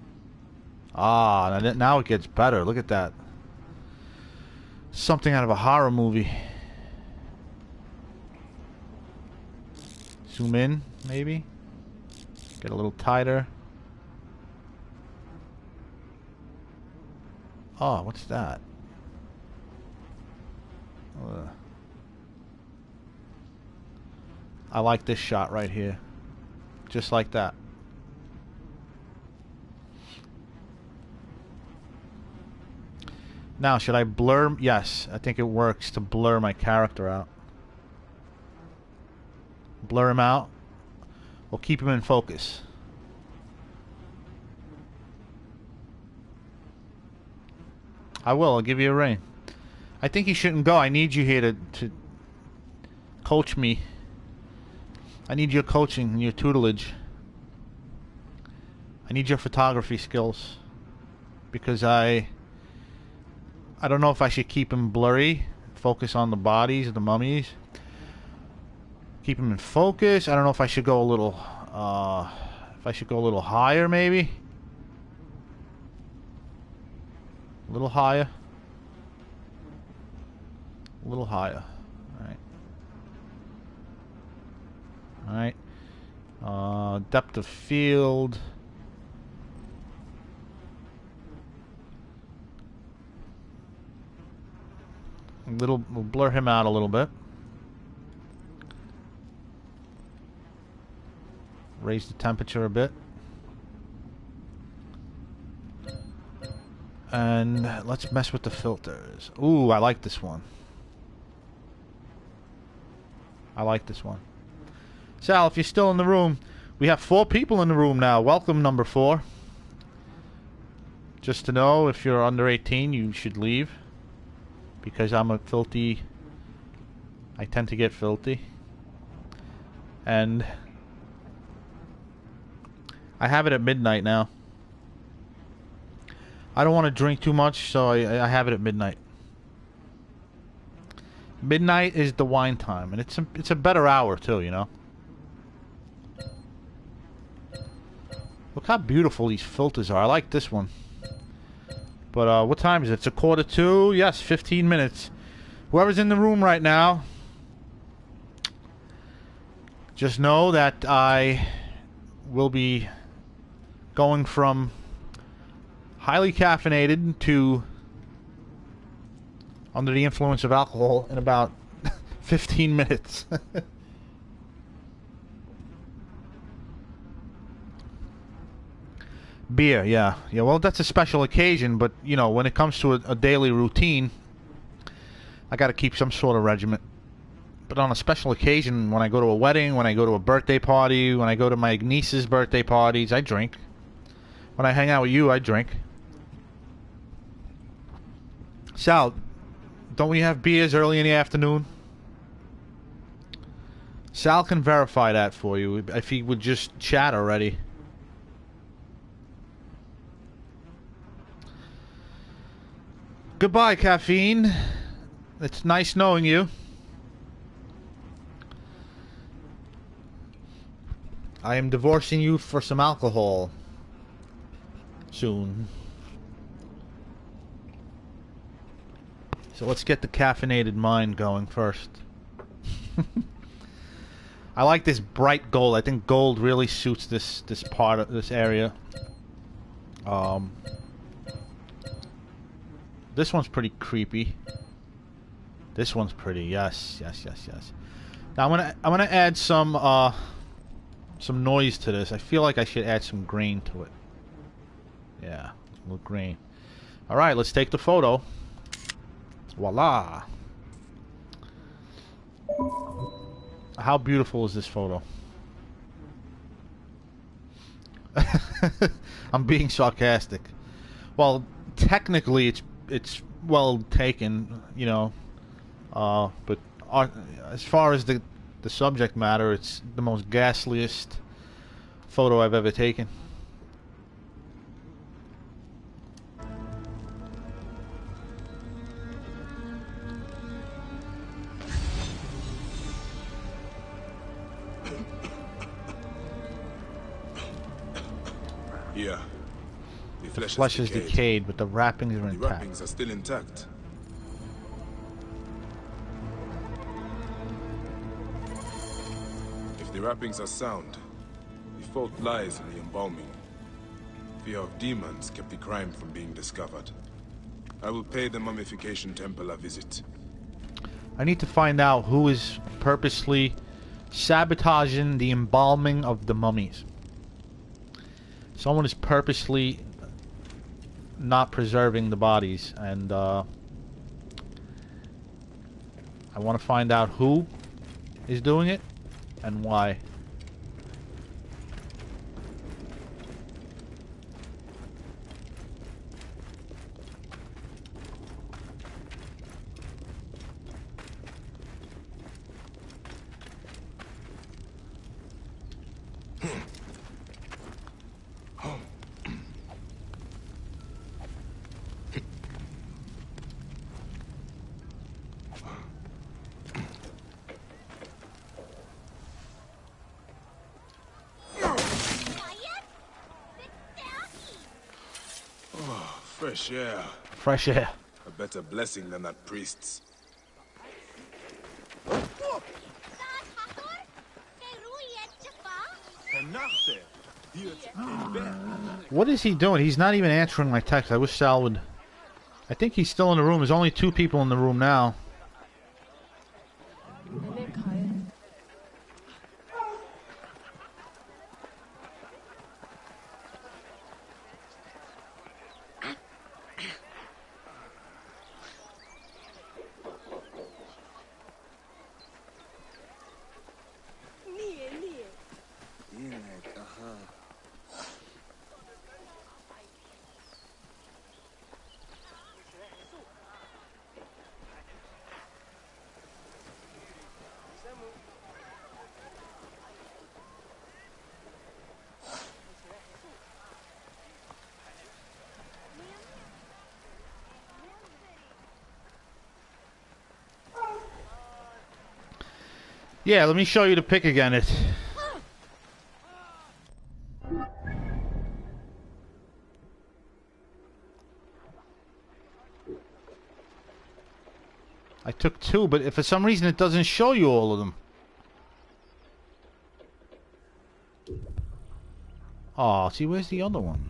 Ah, now it gets better. Look at that. Something out of a horror movie. Zoom in, maybe? Get a little tighter. Oh, what's that? I like this shot right here. Just like that. Now, should I blur? Yes, I think it works to blur my character out. Blur him out. We'll keep him in focus. I will. I'll give you a ring. I think you shouldn't go. I need you here to coach me. I need your coaching and your tutelage. I need your photography skills. Because I don't know if I should keep him blurry. Focus on the bodies of the mummies. Keep him in focus. I don't know if I should go a little higher maybe. A little higher. A little higher. Alright. Alright. Depth of field. We'll blur him out a little bit. Raise the temperature a bit. And let's mess with the filters. Ooh, I like this one. I like this one. Sal, if you're still in the room, we have 4 people in the room now. Welcome, number 4. Just to know, if you're under 18, you should leave. Because I'm a filthy... I tend to get filthy. And... I have it at midnight now. I don't want to drink too much, so I have it at midnight. Midnight is the wine time, and it's a better hour too, you know. Look how beautiful these filters are. I like this one. But what time is it? It's 1:45. Yes, 15 minutes. Whoever's in the room right now, just know that I will be going from highly caffeinated to under the influence of alcohol in about 15 minutes. Beer, yeah. Yeah, well, that's a special occasion, but, you know, when it comes to a daily routine, I got to keep some sort of regiment. But on a special occasion, when I go to a wedding, when I go to a birthday party, when I go to my niece's birthday parties, I drink. When I hang out with you, I drink. Sal, don't we have beers early in the afternoon? Sal can verify that for you if he would just chat already. Goodbye, caffeine. It's nice knowing you. I am divorcing you for some alcohol. Soon. So let's get the caffeinated mind going first. I like this bright gold. I think gold really suits this part of this area. This one's pretty creepy. This one's pretty. Yes, yes, yes, yes. Now I'm gonna add some noise to this. I feel like I should add some grain to it. Yeah, a little grain. All right, let's take the photo. Voila! How beautiful is this photo? I'm being sarcastic. Well, technically, it's well taken, you know. But as far as the subject matter, it's the most ghastliest photo I've ever taken. Yeah. The flesh is decayed, but the wrappings are The intact. wrappings are still intact. If the wrappings are sound, the fault lies in the embalming. Fear of demons kept the crime from being discovered. I will pay the Mummification Temple a visit. I need to find out who is purposely sabotaging the embalming of the mummies. Someone is purposely not preserving the bodies, and I want to find out who is doing it and why. Fresh air. Fresh air. A better blessing than that priest's. What is he doing? He's not even answering my text. I wish Sal would... I think he's still in the room. There's only 2 people in the room now. Yeah, let me show you the pic again. I took 2, but if for some reason it doesn't show you all of them. Oh, see, where's the other one?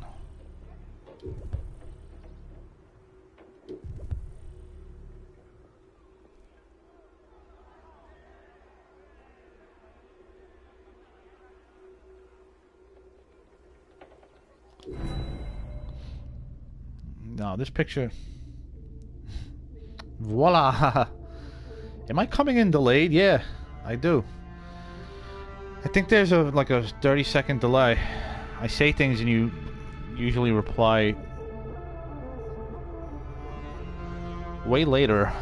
No, this picture... Voila! Am I coming in delayed? Yeah, I do. I think there's like a 30-second delay. I say things and you usually reply way later.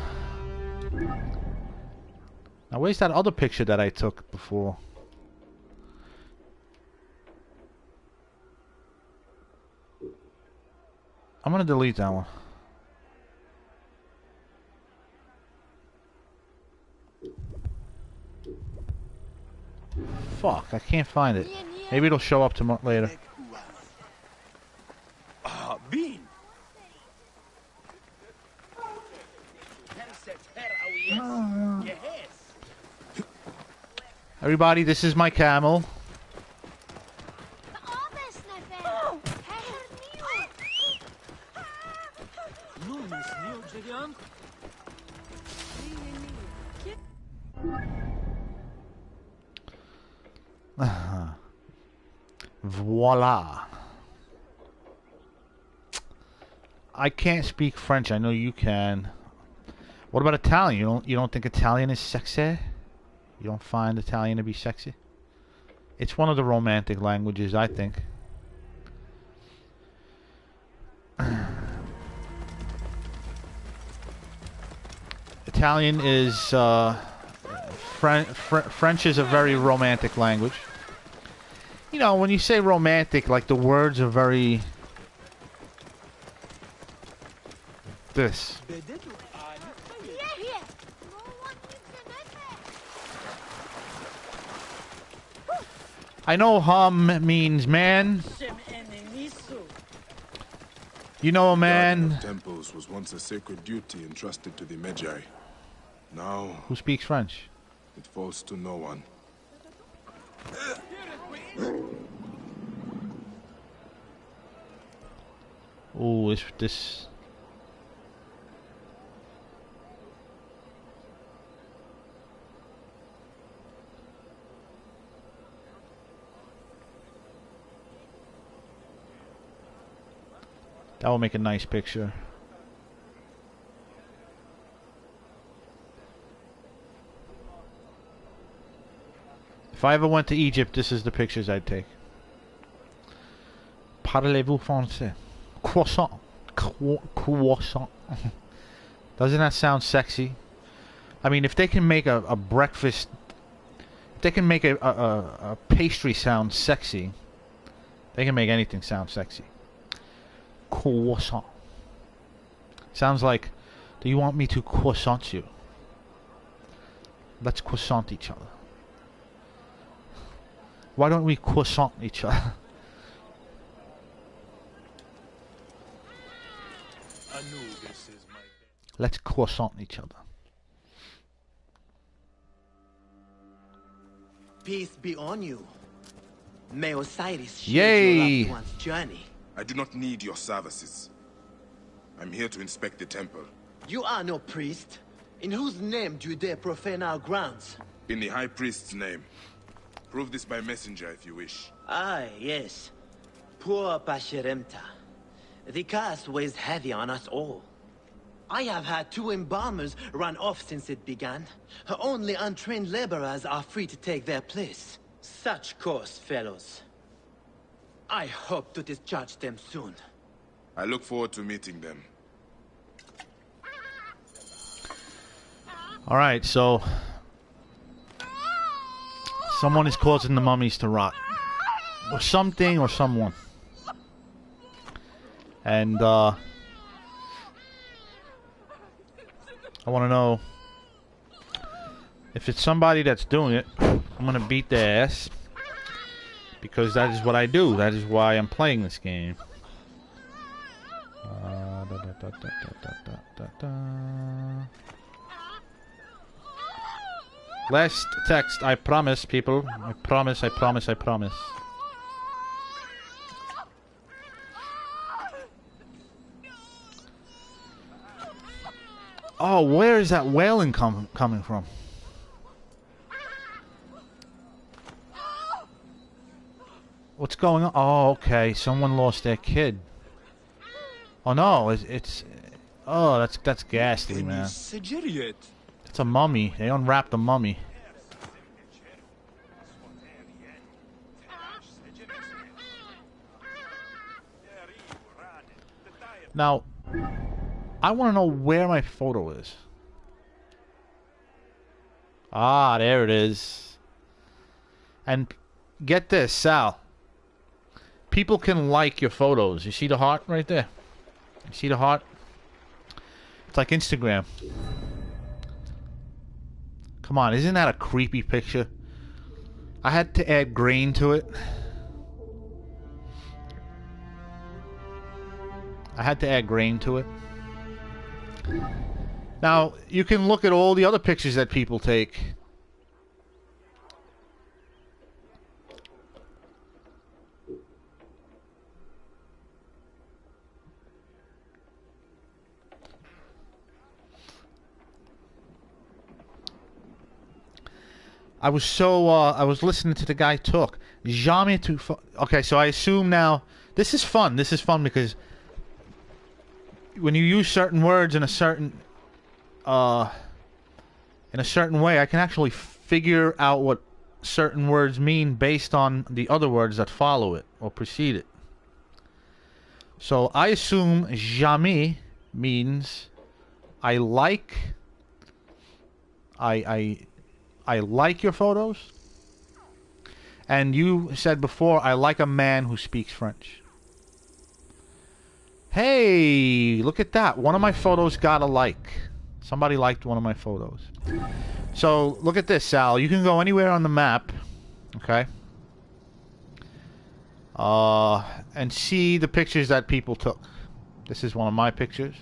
Now where's that other picture that I took before? I'm gonna delete that one. Fuck, I can't find it. Maybe it'll show up tomorrow later. Bean. Everybody, this is my camel. Voila. I can't speak French. I know you can. What about Italian? You don't think Italian is sexy? You don't find Italian to be sexy? It's one of the romantic languages, I think. Italian is French is a very romantic language. You know, when you say romantic, like the words are very this. I know means man. You know a man. Of temples was once a sacred duty entrusted to the Magi. Now, Who speaks French? it falls to no one. Oh, this. That will make a nice picture. If I ever went to Egypt, this is the pictures I'd take. Parlez-vous français? Croissant. Croissant. Doesn't that sound sexy? I mean, if they can make a breakfast... If they can make a pastry sound sexy, they can make anything sound sexy. Croissant. Sounds like, do you want me to croissant you? Let's croissant each other. Why don't we croissant each other? Let's croissant each other. Peace be on you. May Osiris shield Yay! your loved one's journey. I do not need your services. I'm here to inspect the temple. You are no priest. In whose name do you dare profane our grounds? In the High Priest's name. Prove this by messenger if you wish. Ah, yes. Poor Pasheremta. The curse weighs heavy on us all. I have had 2 embalmers run off since it began. Only untrained laborers are free to take their place. Such coarse fellows. I hope to discharge them soon. I look forward to meeting them. Alright, so... someone is causing the mummies to rot. Or something or someone. And, I want to know if it's somebody that's doing it. I'm going to beat their ass. Because that is what I do. That is why I'm playing this game. Last text, I promise, people. I promise, I promise, I promise. Oh, where is that wailing coming from? What's going on? Oh, okay. Someone lost their kid. Oh no, it's oh, that's ghastly, man. It's a mummy. They unwrapped a mummy. Now, I want to know where my photo is. Ah, there it is. And get this, Sal. People can like your photos. You see the heart right there? You see the heart? It's like Instagram. Come on, isn't that a creepy picture? I had to add grain to it. I had to add grain to it. Now, you can look at all the other pictures that people take. I was listening to the guy talk. Jamais tu... Okay, so I assume now... This is fun. This is fun because... when you use certain words in a certain... in a certain way, I can actually figure out what certain words mean based on the other words that follow it or precede it. So I assume jamais means I like... I like your photos. And you said before, I like a man who speaks French. Hey, look at that. One of my photos got a like. Somebody liked one of my photos. So, look at this, Sal. You can go anywhere on the map. Okay? And see the pictures that people took. This is one of my pictures.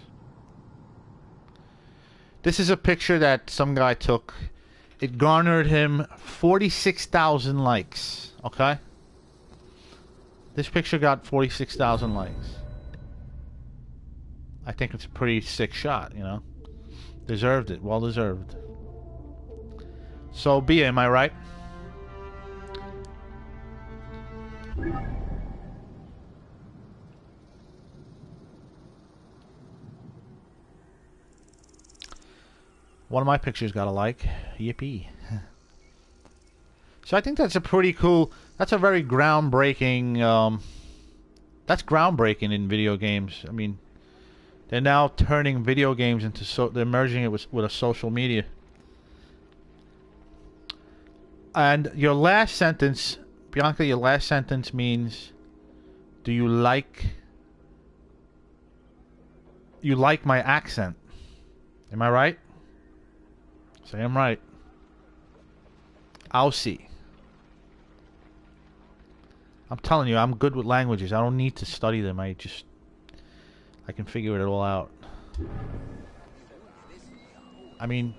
This is a picture that some guy took. It garnered him 46,000 likes. Okay? This picture got 46,000 likes. I think it's a pretty sick shot, you know? Deserved it. Well deserved. So be it, am I right? One of my pictures got a like. Yippee. So I think that's a pretty cool... That's a very groundbreaking... that's groundbreaking in video games. I mean, they're now turning video games into... they're merging it with a social media. And your last sentence... Bianca, your last sentence means... Do you like... You like my accent? Am I right? Say I'm right. I'll see. I'm telling you, I'm good with languages. I don't need to study them. I can figure it all out. I mean,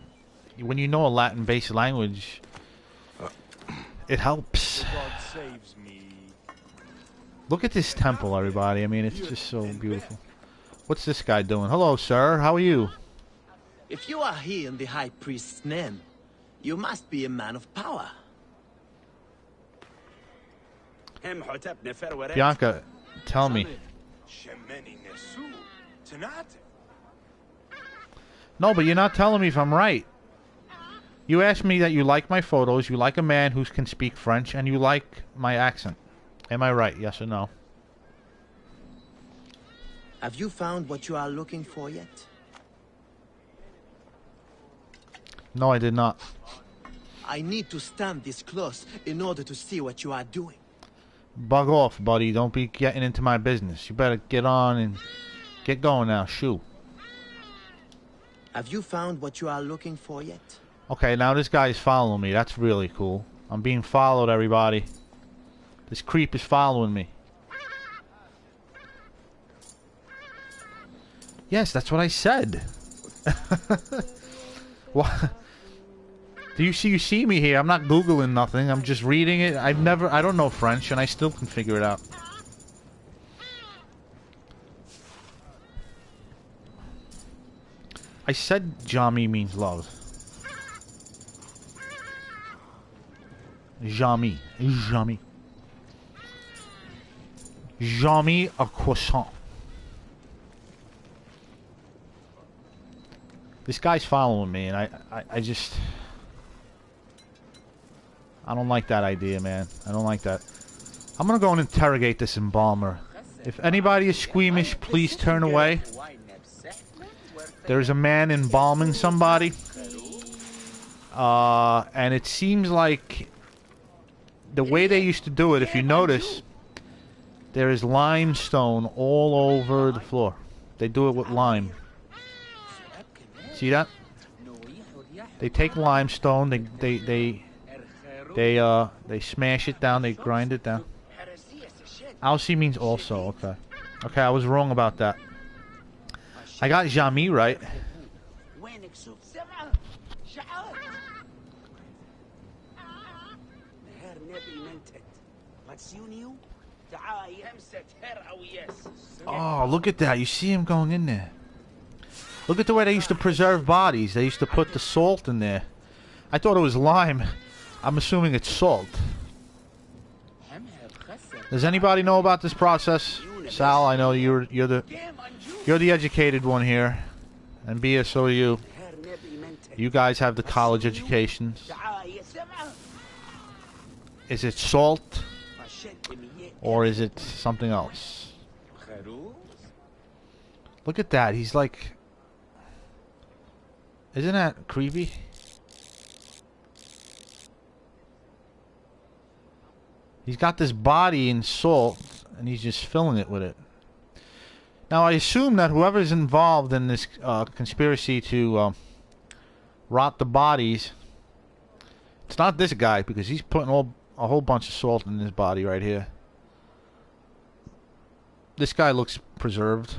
when you know a Latin-based language, it helps. Look at this temple, everybody. I mean, it's just so beautiful. What's this guy doing? Hello, sir. How are you? If you are here in the High Priest's name, you must be a man of power. Bianca, tell me. No, but you're not telling me if I'm right. You asked me that you like my photos, you like a man who can speak French, and you like my accent. Am I right? Yes or no? Have you found what you are looking for yet? No, I did not. I need to stand this close in order to see what you are doing. Bug off, buddy. Don't be getting into my business. You better get on and get going now. Shoo. Have you found what you are looking for yet? Okay, now this guy is following me. That's really cool. I'm being followed, everybody. This creep is following me. Yes, that's what I said. What? Do you see me here? I'm not Googling nothing. I'm just reading it. I don't know French, and I still can figure it out. I said Jami means love. Jami. Jami. Jami a croissant. This guy's following me, and I just... I don't like that idea, man. I don't like that. I'm gonna go and interrogate this embalmer. If anybody is squeamish, please turn away. There's a man embalming somebody. And it seems like the way they used to do it, if you notice, there is limestone all over the floor. They do it with lime. See that? They take limestone, they smash it down, they grind it down. Alci means also, okay. Okay, I was wrong about that. I got Jami right. Oh, look at that. You see him going in there. Look at the way they used to preserve bodies. They used to put the salt in there. I thought it was lime. I'm assuming it's salt. Does anybody know about this process? Sal, I know you're the educated one here. And Bia, so are you. You guys have the college educations. Is it salt? Or is it something else? Look at that. He's like... Isn't that creepy? He's got this body in salt, and he's just filling it with it. Now, I assume that whoever's involved in this conspiracy to rot the bodies, it's not this guy, because he's putting a whole bunch of salt in his body right here. This guy looks preserved.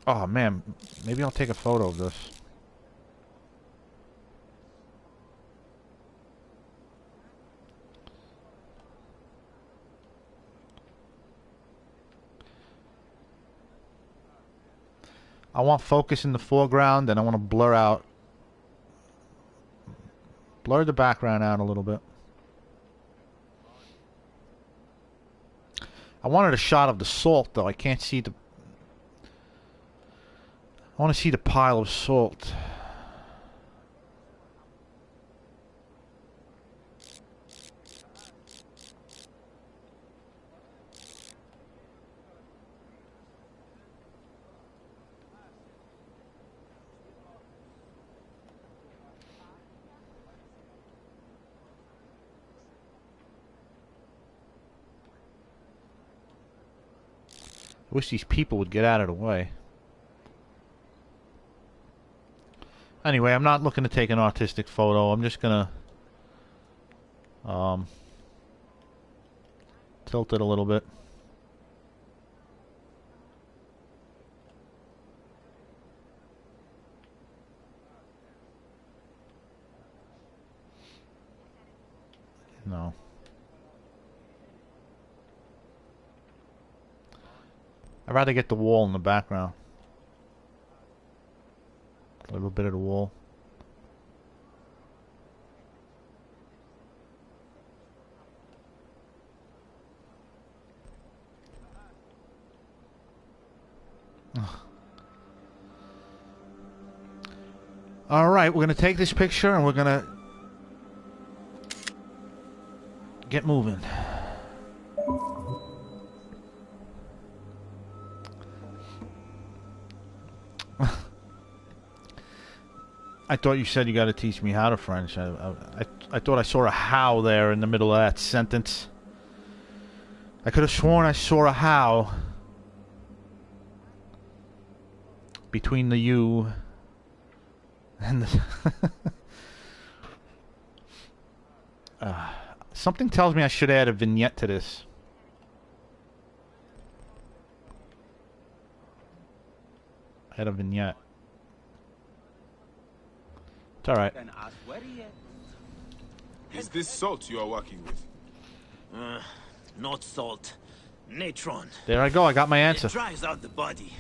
Oh man, maybe I'll take a photo of this. I want focus in the foreground, and I want to blur the background out a little bit. I wanted a shot of the salt, though. I can't see the... I want to see the pile of salt. I wish these people would get out of the way. Anyway, I'm not looking to take an artistic photo. I'm just gonna tilt it a little bit. No. I'd rather get the wall in the background. A little bit of the wall. All right, we're going to take this picture and we're going to get moving. I thought you said you got to teach me how to French. I thought I saw a how there in the middle of that sentence. I could have sworn I saw a how between the U and the... Something tells me I should add a vignette to this. Add a vignette. It's alright. Is this salt you are working with? Not salt. Natron. There I go, I got my answer. It dries out the body,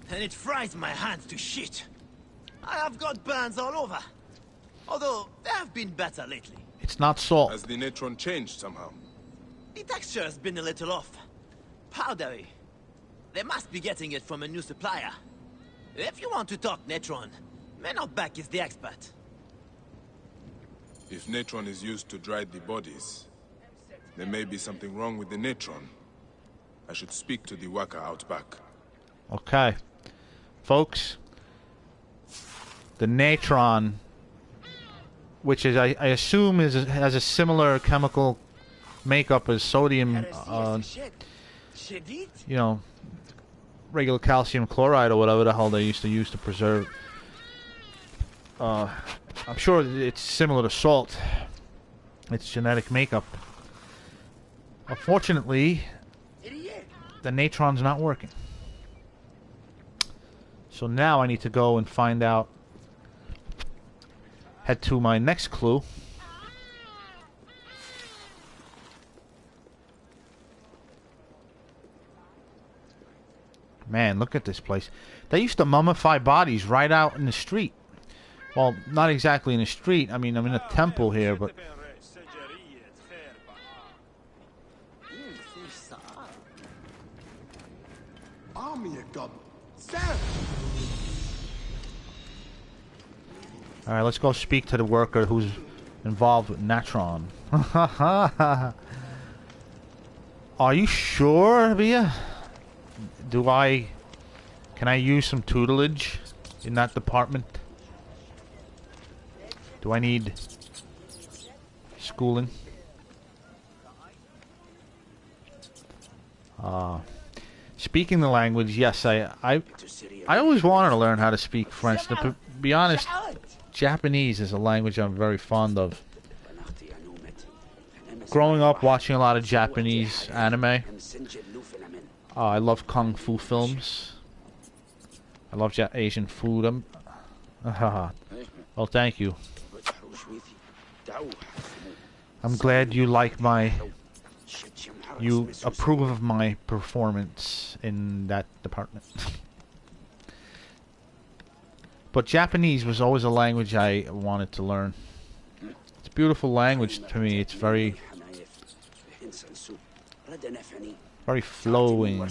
and it fries my hands to shit. I have got burns all over. Although, they have been better lately. It's not salt. Has the natron changed somehow? The texture has been a little off. Powdery. They must be getting it from a new supplier. If you want to talk natron, Menobek is the expert. If natron is used to dry the bodies, there may be something wrong with the natron. I should speak to the worker out back. Okay. Folks, the natron, which is, I assume, has a similar chemical makeup as sodium, you know, regular calcium chloride or whatever the hell they used to use to preserve. I'm sure it's similar to salt. It's genetic makeup. Unfortunately, the natron's not working. So now I need to go and find out. Head to my next clue. Man, look at this place. They used to mummify bodies right out in the street. Well, not exactly in the street. I mean, I'm in a temple here, but... Alright, let's go speak to the worker who's involved with Natron. Are you sure, Via? Can I use some tutelage in that department? Do I need schooling? Speaking the language, yes, I always wanted to learn how to speak French. To be honest, Japanese is a language I'm very fond of. Growing up watching a lot of Japanese anime, I love kung fu films. I love Asian food. Well, thank you. I'm glad you like you approve of my performance in that department. But Japanese was always a language I wanted to learn. It's a beautiful language to me. It's very... Very flowing.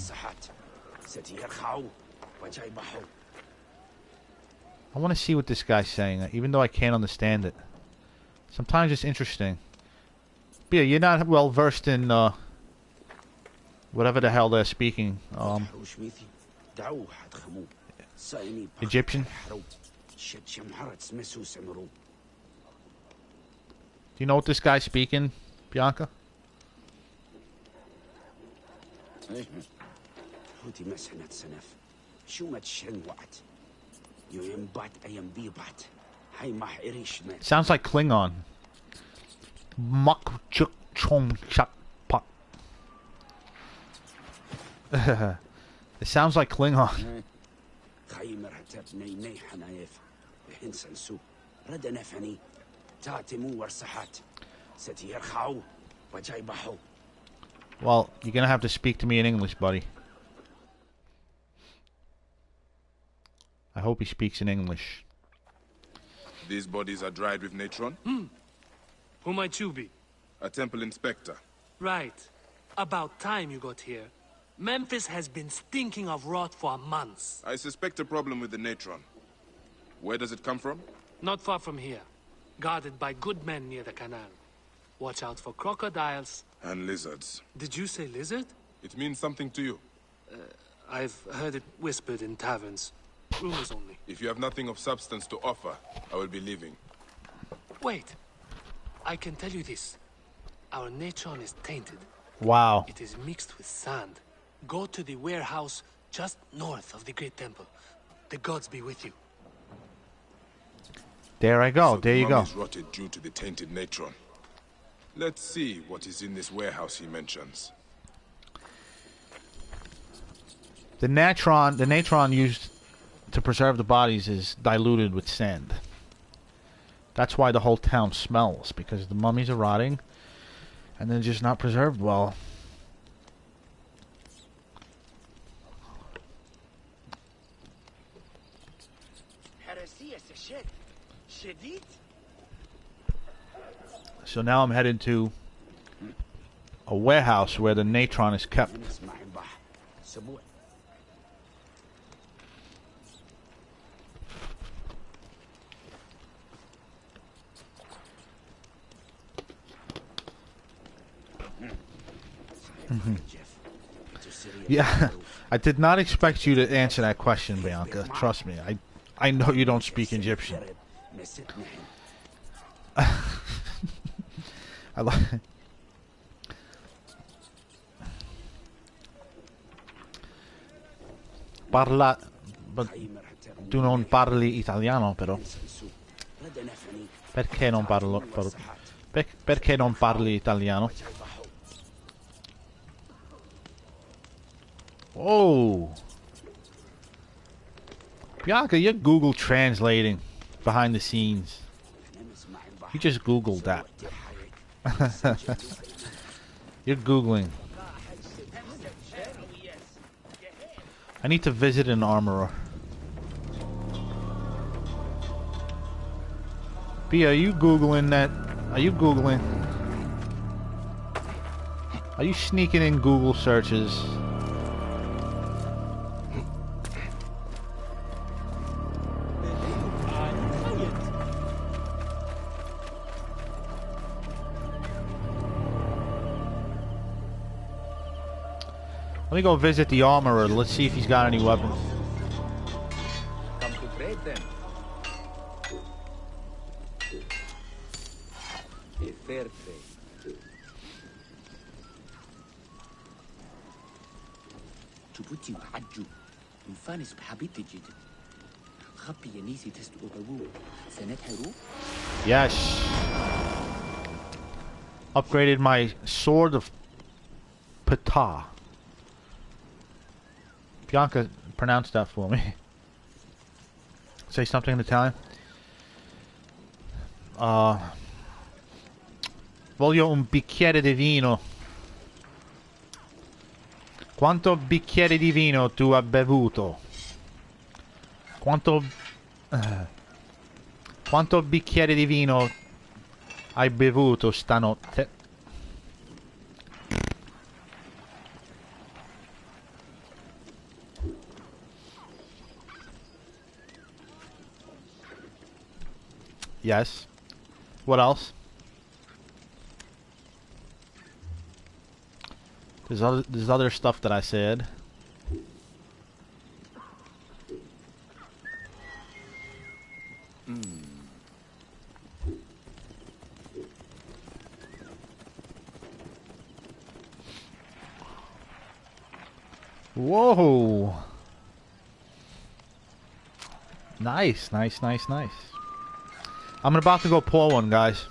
I want to see what this guy's saying, even though I can't understand it. Sometimes it's interesting. But yeah, you're not well versed in whatever the hell they're speaking. Egyptian. Do you know what this guy's speaking, Bianca? Sounds like Klingon. Muk chuk chong chak pak. It sounds like Klingon. Well, you're gonna have to speak to me in English, buddy. I hope he speaks in English. These bodies are dried with natron? Who might you be? A temple inspector. Right. About time you got here. Memphis has been stinking of rot for months. I suspect a problem with the natron. Where does it come from? Not far from here. Guarded by good men near the canal. Watch out for crocodiles. And lizards. Did you say lizard? It means something to you. I've heard it whispered in taverns. Rumors only. If you have nothing of substance to offer, I will be leaving. Wait. I can tell you this. Our natron is tainted. Wow. It is mixed with sand. Go to the warehouse just north of the Great Temple. The gods be with you. There I go. So there you the go. mummies rotted due to the tainted natron. Let's see what is in this warehouse he mentions. The natron used to preserve the bodies is diluted with sand. That's why the whole town smells, because the mummies are rotting and they're just not preserved well. So now I'm headed to a warehouse where the natron is kept. Yeah, I did not expect you to answer that question, Bianca. Trust me, I know you don't speak Egyptian. I like. Parla, tu non parli italiano, però. Perché non parlo? Perché non parli italiano? Oh, Bianca, you're Google translating behind the scenes. You just Googled that. You're Googling. I need to visit an armorer. B, are you Googling that? Are you Googling? Are you sneaking in Google searches? Let me go visit the armorer. Let's see if he's got any weapons. Come to trade then. A fair trade. جبوتي وحجو وفانس بحبيت جد خبي ينيسي تستقو بابو سنة حرو. Yes. Upgraded my sword of Ptah. Bianca, pronounce that for me. Say something in Italian. Voglio un bicchiere di vino. Quanto bicchieri di vino tu hai bevuto? Quanto bicchieri di vino hai bevuto stanotte? Yes. What else? There's other stuff that I said. Whoa. Nice, nice, nice, nice. I'm about to go pour one, guys.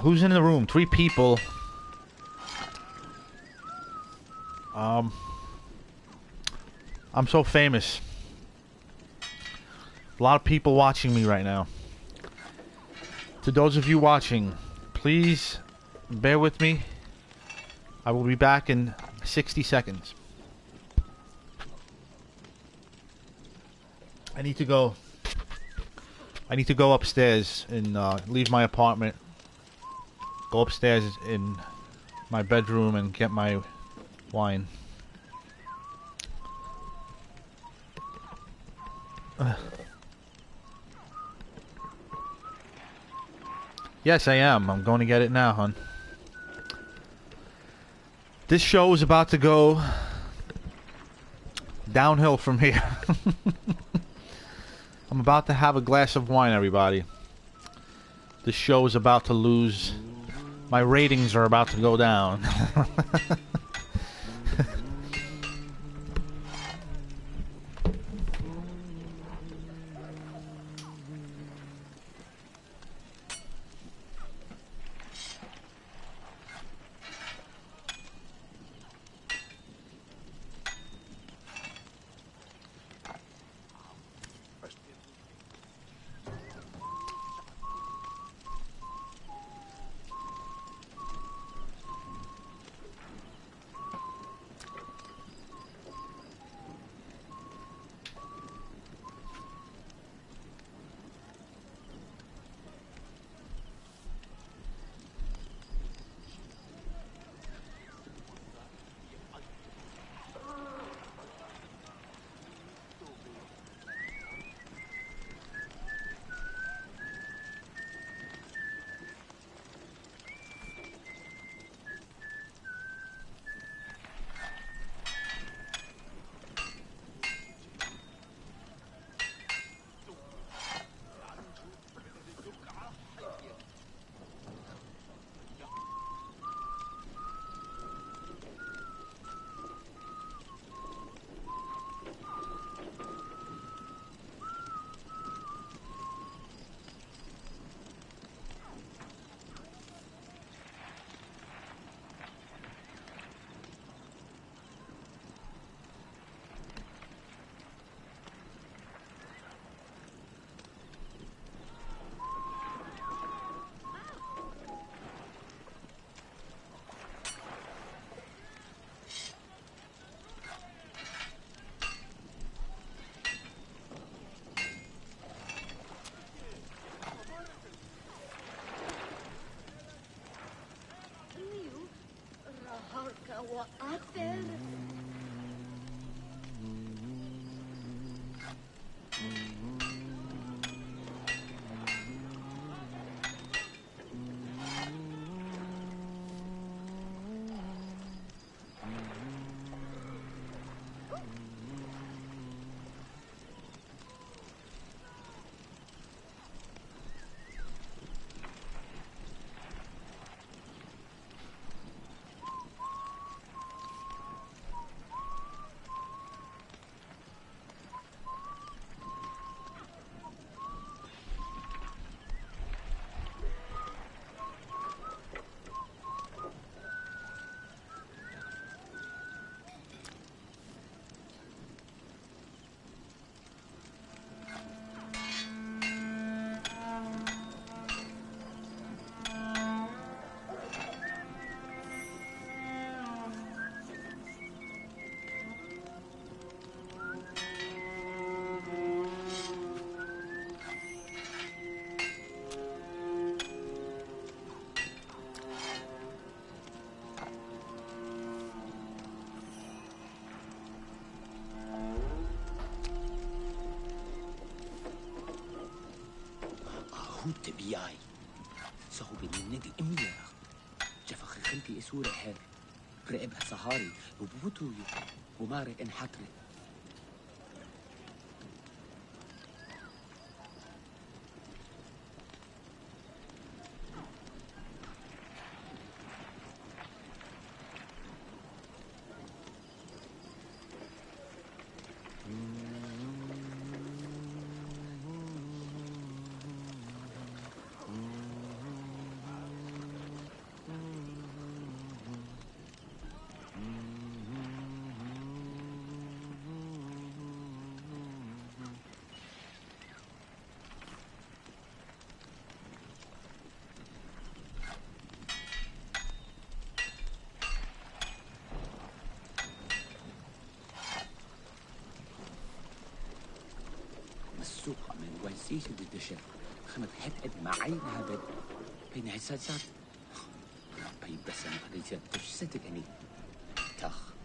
Who's in the room? 3 people. I'm so famous. A lot of people watching me right now. To those of you watching, please bear with me. I will be back in 60 seconds. I need to go upstairs and leave my apartment. Go upstairs in my bedroom and get my wine. Yes, I am. I'm going to get it now, hon. This show is about to go downhill from here. I'm about to have a glass of wine, everybody. This show is about to lose. My ratings are about to go down. هوت بياي سهو بالندي إميا جفخ خلتي إسورة حر رقبها سهاري وبوتو وماري انحتري مسوقة من ويسيس الدشر خمد حد مع عينها بد بين هساسات بين بس أنا قريت تشستك أني تاخ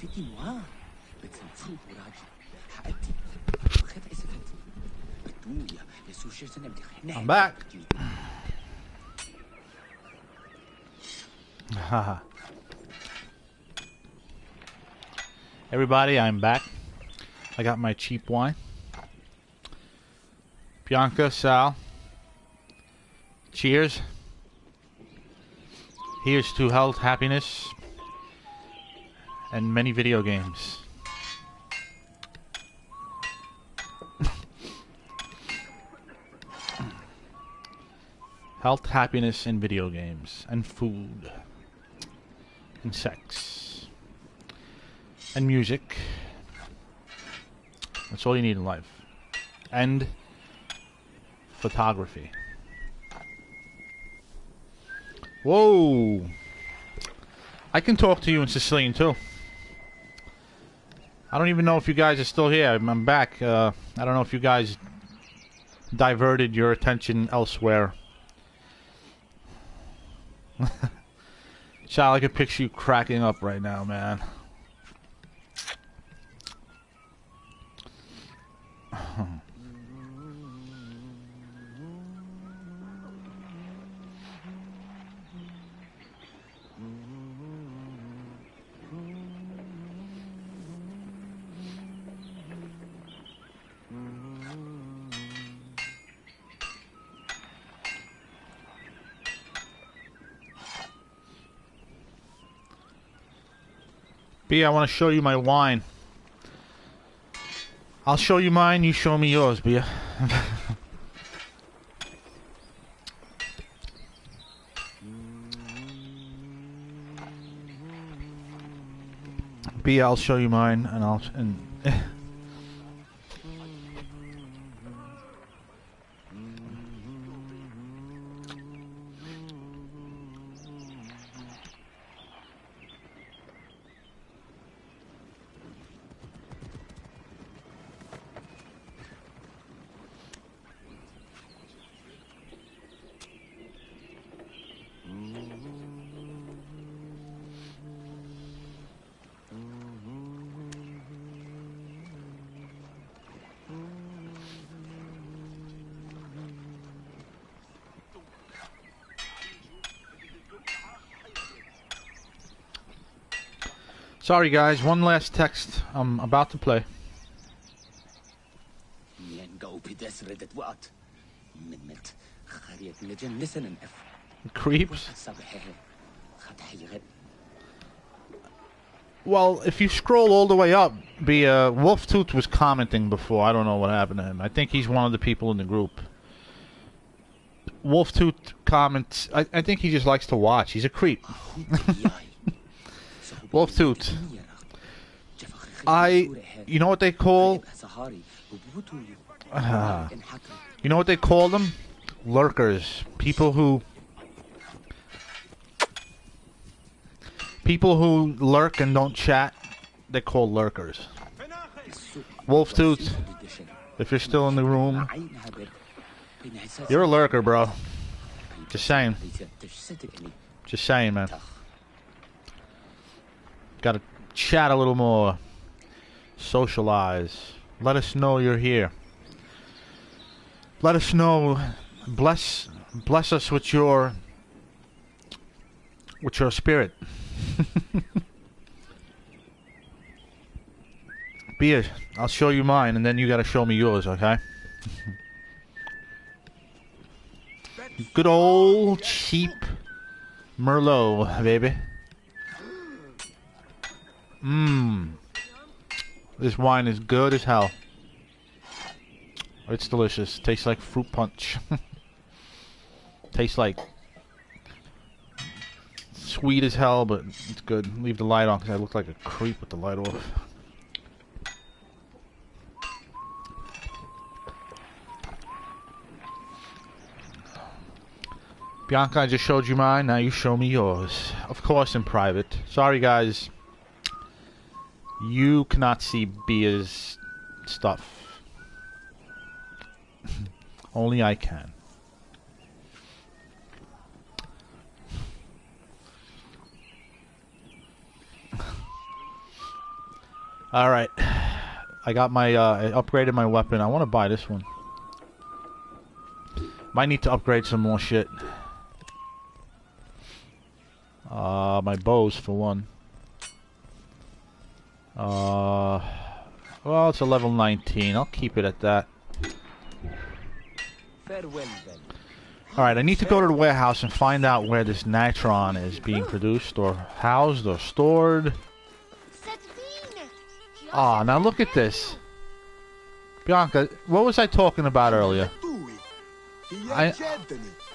فيتي موها بتنفوه راجي حقتي خد اسفت الدنيا يسوع شيرتنا بدي I'm back. Everybody, I'm back. I got my cheap wine. Bianca, Sal. Cheers. Here's to health, happiness, and many video games. Health, happiness, and video games, and food, and sex, and music. That's all you need in life. And photography. Whoa! I can talk to you in Sicilian too. I don't even know if you guys are still here. I'm back. I don't know if you guys diverted your attention elsewhere. Child, I can picture you cracking up right now, man. B, I want to show you my wine. I'll show you mine, you show me yours, B. B, I'll show you mine, and I'll... Sorry guys, one last text I'm about to play. Creeps. Well, if you scroll all the way up, Wolftooth was commenting before. I don't know what happened to him. I think he's one of the people in the group. Wolftooth comments. I think he just likes to watch. He's a creep. Wolftooth. You know what they call... you know what they call them? Lurkers. People who lurk and don't chat, they're called lurkers. Wolftooth, if you're still in the room, you're a lurker, bro. Just saying. Just saying, man. Gotta chat a little more. Socialize. Let us know you're here. Let us know. Bless us with your spirit. Beer, I'll show you mine, and then you gotta show me yours, okay? Good old cheap Merlot, baby. This wine is good as hell. It's delicious. Tastes like fruit punch. Tastes like sweet as hell, but it's good. Leave the light on because I look like a creep with the light off. Bianca, I just showed you mine. Now you show me yours. Of course, in private. Sorry, guys. You cannot see Bia's stuff. Only I can. Alright. I got my, I upgraded my weapon. I want to buy this one. Might need to upgrade some more shit. My bows for one. Well, it's a level 19. I'll keep it at that. Farewell, then. Alright, I need to go to the warehouse and find out where this Natron is being produced or housed or stored. Ah, now look at this. Bianca, what was I talking about earlier? I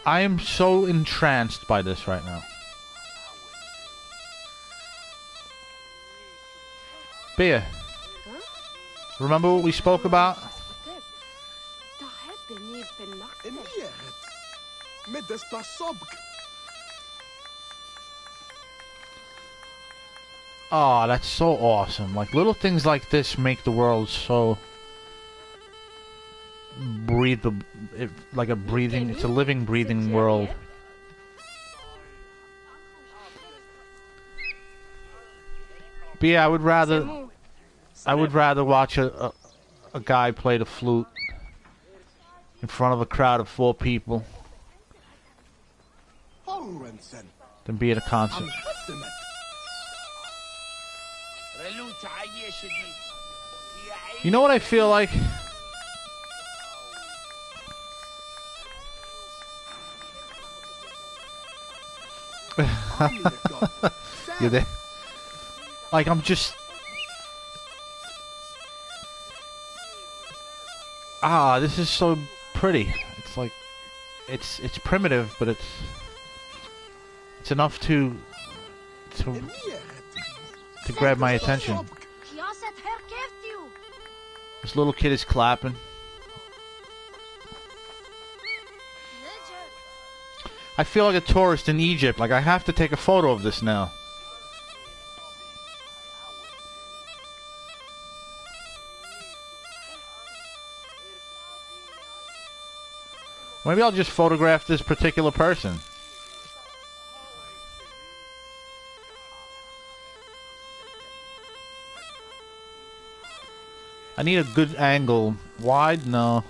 am so entranced by this right now. Bea, remember what we spoke about? Oh, that's so awesome. Like, little things like this make the world so like a breathing, it's a living, breathing world. But yeah, I would rather watch a guy play the flute in front of a crowd of 4 people than be at a concert. You know what I feel like? You're there. Like, I'm just... Ah, this is so pretty. It's like... It's primitive, but it's enough to grab my attention. This little kid is clapping. I feel like a tourist in Egypt. Like, I have to take a photo of this now. Maybe I'll just photograph this particular person. I need a good angle. Wide? No.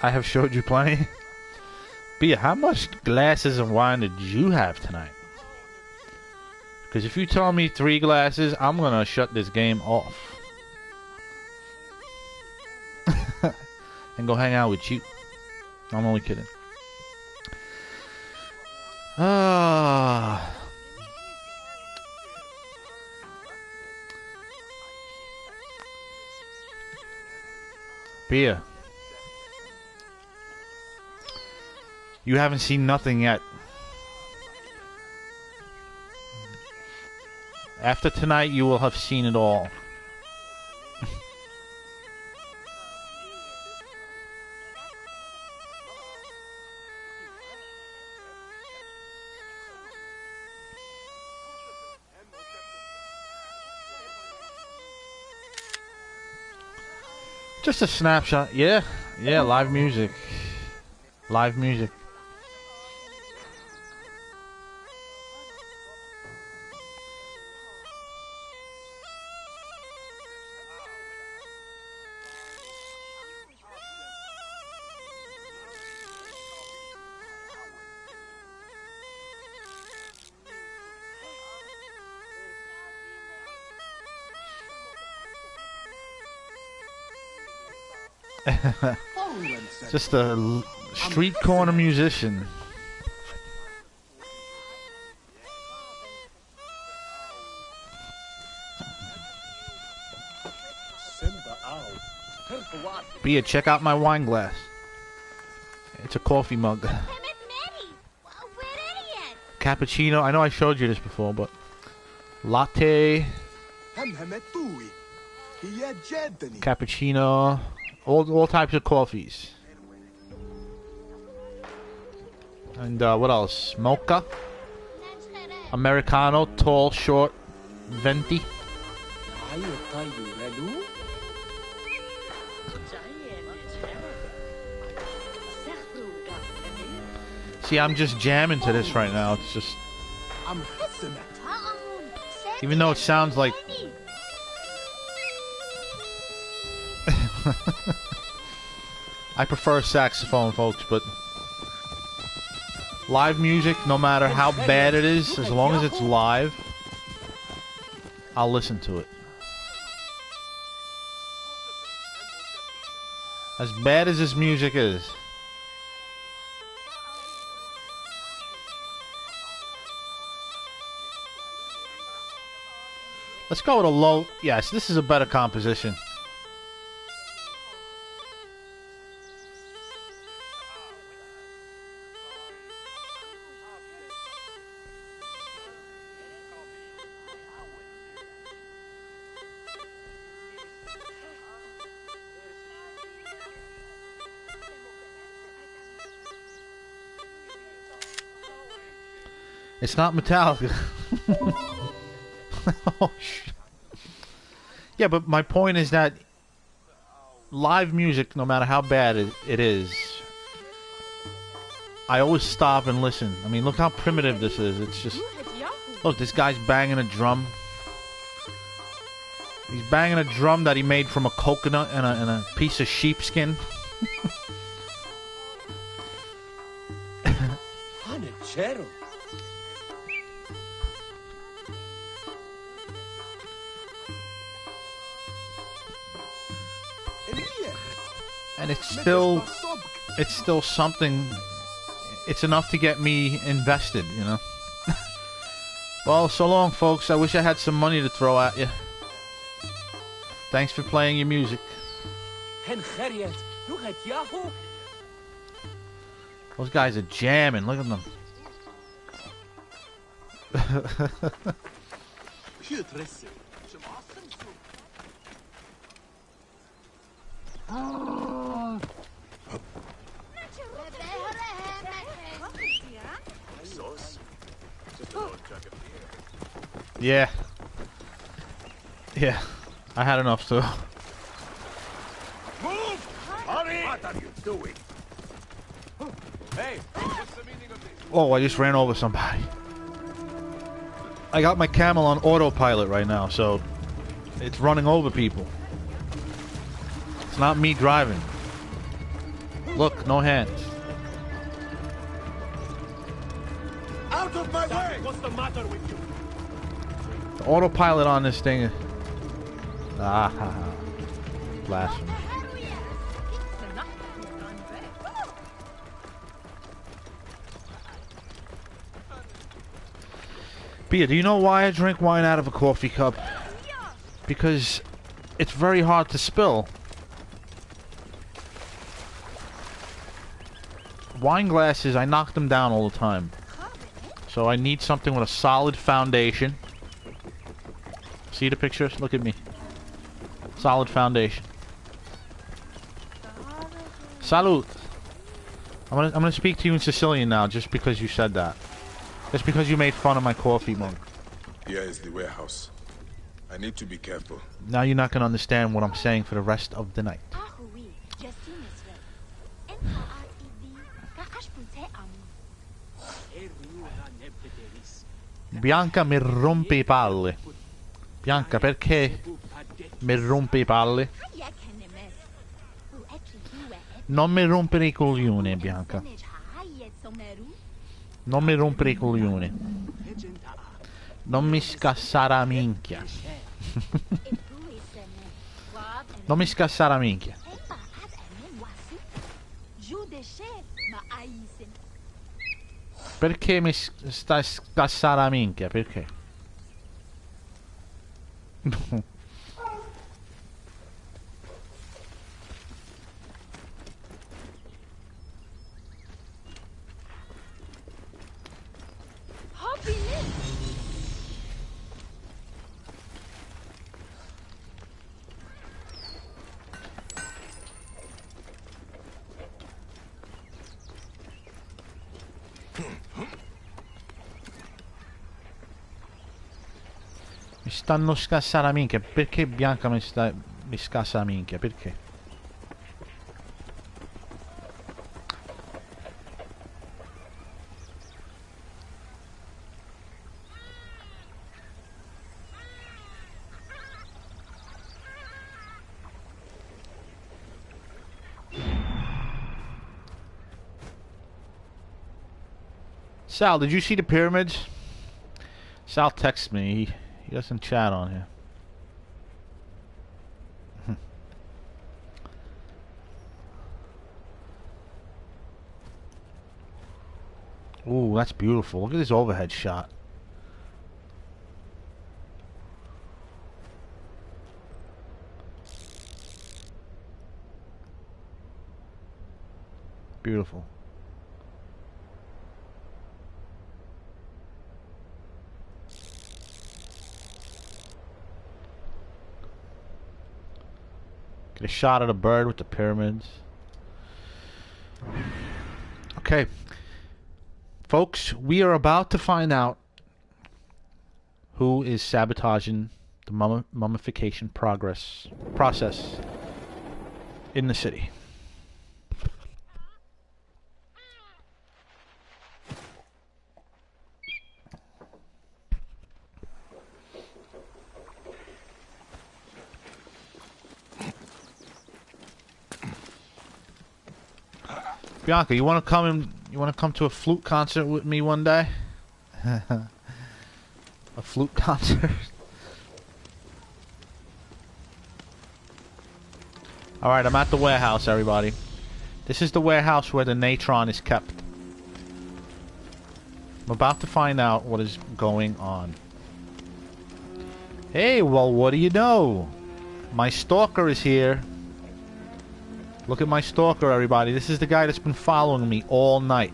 I have showed you plenty. Bea, how much glasses of wine did you have tonight? Because if you tell me 3 glasses, I'm gonna shut this game off. and go hang out with you. I'm only kidding. Ah. Beer. You haven't seen nothing yet. After tonight, you will have seen it all. Just a snapshot. Yeah, yeah, live music. Live music. Just a street corner musician. Bia, check out my wine glass. It's a coffee mug. Cappuccino. I know I showed you this before, but latte, cappuccino, all types of coffees. And what else? Mocha, Americano, tall, short, venti. See, I'm just jamming to this right now. It's just, even though it sounds like I prefer saxophone, folks, but live music, no matter how bad it is, as long as it's live, I'll listen to it. As bad as this music is. Let's go with a low. Yes, this is a better composition. It's not Metallica. Oh, shit. Yeah, but my point is that live music, no matter how bad it is, I always stop and listen. I mean, look how primitive this is. It's just... Look, this guy's banging a drum. He's banging a drum that he made from a coconut and a piece of sheepskin. Hanechero. And it's still something. It's enough to get me invested, you know. Well, so long, folks. I wish I had some money to throw at you. Thanks for playing your music. Those guys are jamming. Look at them. Yeah. Yeah. I had enough too. Move! Hurry! What are you doing? Hey, what's the meaning of this? Oh, I just ran over somebody. I got my camel on autopilot right now, so it's running over people. It's not me driving. Look, no hands. Out of my way! What's the matter with you? The autopilot on this thing. Ah, ha, ha. Blasphemy. Bia, do you know why I drink wine out of a coffee cup? Because it's very hard to spill. Wine glasses, I knock them down all the time. So I need something with a solid foundation. See the pictures? Look at me. Solid foundation. Salud. I'm gonna speak to you in Sicilian now, just because you said that. Just because you made fun of my coffee mug. Here is the warehouse. I need to be careful. Now you're not gonna understand what I'm saying for the rest of the night. Bianca mi rompe I palle. Bianca, perché mi rompe I palle? Non mi rompere I coglioni, Bianca. Non mi rompere I coglioni. Non mi scassare a minchia. Non mi scassare a minchia. Perché mi stai scassare a minchia? Perché? Mi stanno scassare a minchia. Perché Bianca mi scassa a minchia? Perché? Sal, did you see the pyramids? Sal texts me. He doesn't chat on here. Ooh, that's beautiful. Look at this overhead shot. Beautiful. Get a shot of the bird with the pyramids. Okay. Folks, we are about to find out who is sabotaging the mummification process in the city. Bianca, you want to come to a flute concert with me one day? A flute concert. All right, I'm at the warehouse, everybody. This is the warehouse where the natron is kept. I'm about to find out what is going on. Hey, well, what do you know? My stalker is here. Look at my stalker, everybody. This is the guy that's been following me all night.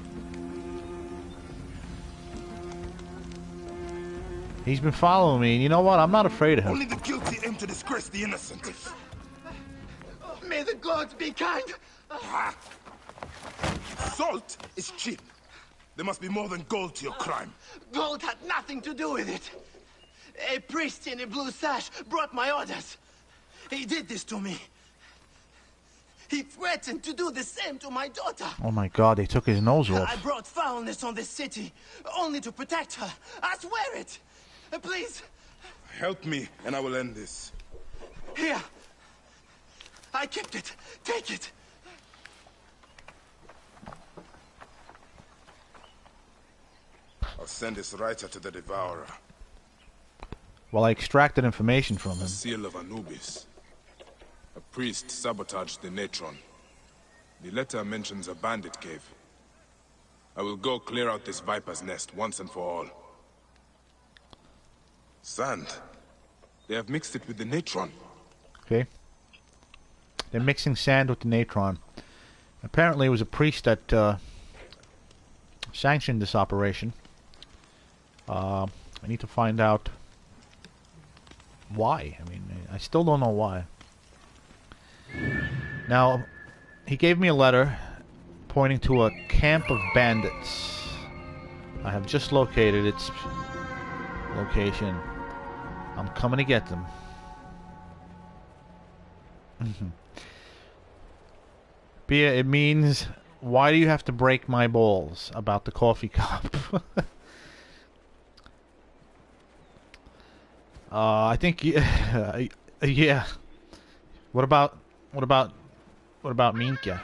He's been following me, and you know what? I'm not afraid of him. Only the guilty aim to disgrace the innocent. May the gods be kind. Salt is cheap. There must be more than gold to your crime. Gold had nothing to do with it. A priest in a blue sash brought my orders. He did this to me. He threatened to do the same to my daughter. Oh my God, they took his nose off. I brought foulness on this city, only to protect her. I swear it. Please. Help me, and I will end this. Here. I kept it. Take it. I'll send this writer to the Devourer. Well, I extracted information from him. The seal of Anubis. A priest sabotaged the natron. The letter mentions a bandit cave. I will go clear out this viper's nest once and for all. Sand. They have mixed it with the natron. Okay. They're mixing sand with the natron. Apparently it was a priest that sanctioned this operation. I need to find out why. I mean, I still don't know why. Now, he gave me a letter pointing to a camp of bandits. I have just located its location. I'm coming to get them. Bia, it means, why do you have to break my balls about the coffee cup? I think, yeah. What about Minka?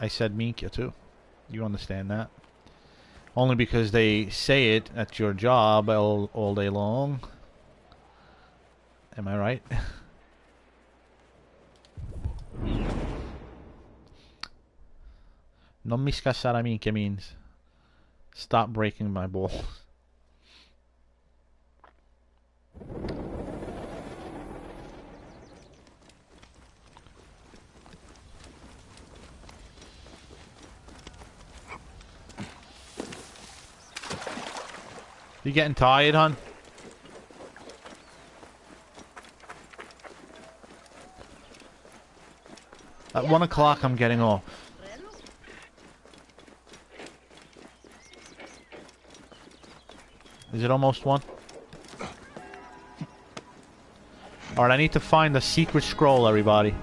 I said Minka too. You understand that? Only because they say it at your job all day long. Am I right? Non mi scassare minchia means stop breaking my balls. You getting tired, hon? At 1 o'clock I'm getting off. Is it almost 1? Alright, I need to find the secret scroll, everybody.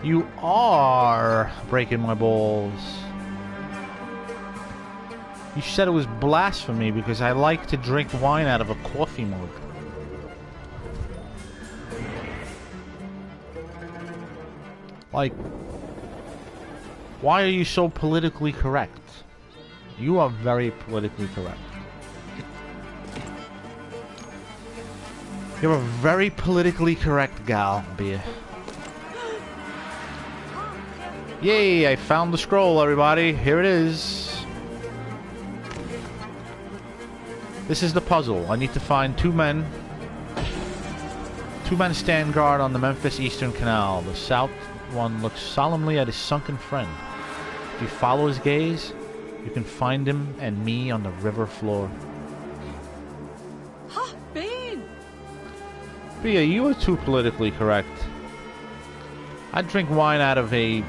You are breaking my balls. You said it was blasphemy because I like to drink wine out of a coffee mug. Like, why are you so politically correct? You are very politically correct. You're a very politically correct gal, Bea. Yay, I found the scroll, everybody. Here it is. This is the puzzle. I need to find 2 men. 2 men stand guard on the Memphis Eastern Canal. The south one looks solemnly at his sunken friend. If you follow his gaze, you can find him and me on the river floor. Ha, Bane! Bea, you are too politically correct. I drink wine out of a...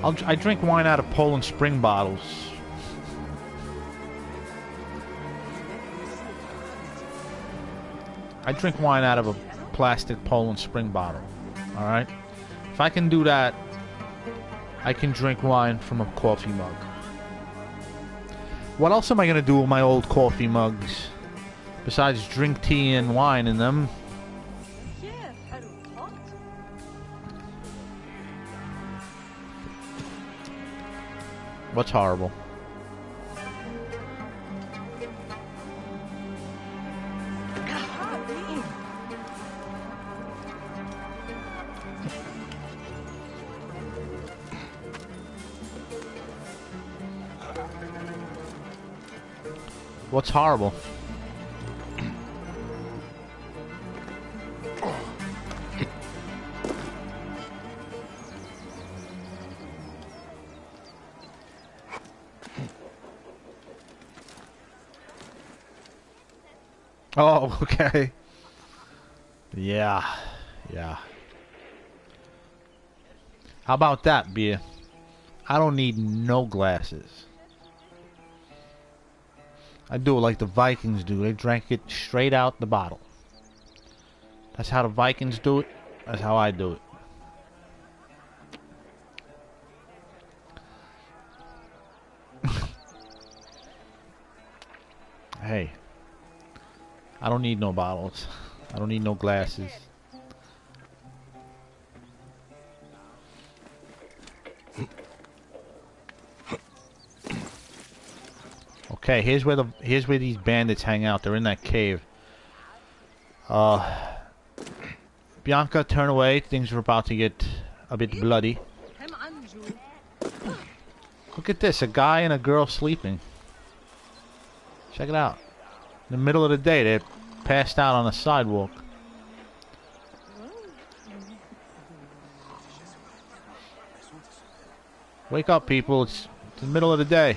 I drink wine out of Poland Spring bottles. I drink wine out of a plastic Poland Spring bottle. Alright? If I can do that, I can drink wine from a coffee mug. What else am I going to do with my old coffee mugs? Besides drink tea and wine in them. What's horrible? What's horrible? Oh, okay. Yeah. How about that, Bea? I don't need no glasses. I do it like the Vikings do. They drank it straight out the bottle. That's how the Vikings do it. That's how I do it. Hey. I don't need no bottles. I don't need no glasses. Okay, here's where these bandits hang out. They're in that cave. Bianca, turn away. Things are about to get a bit bloody. Look at this, a guy and a girl sleeping. Check it out. In the middle of the day, they're passed out on a sidewalk. Wake up, people. It's the middle of the day.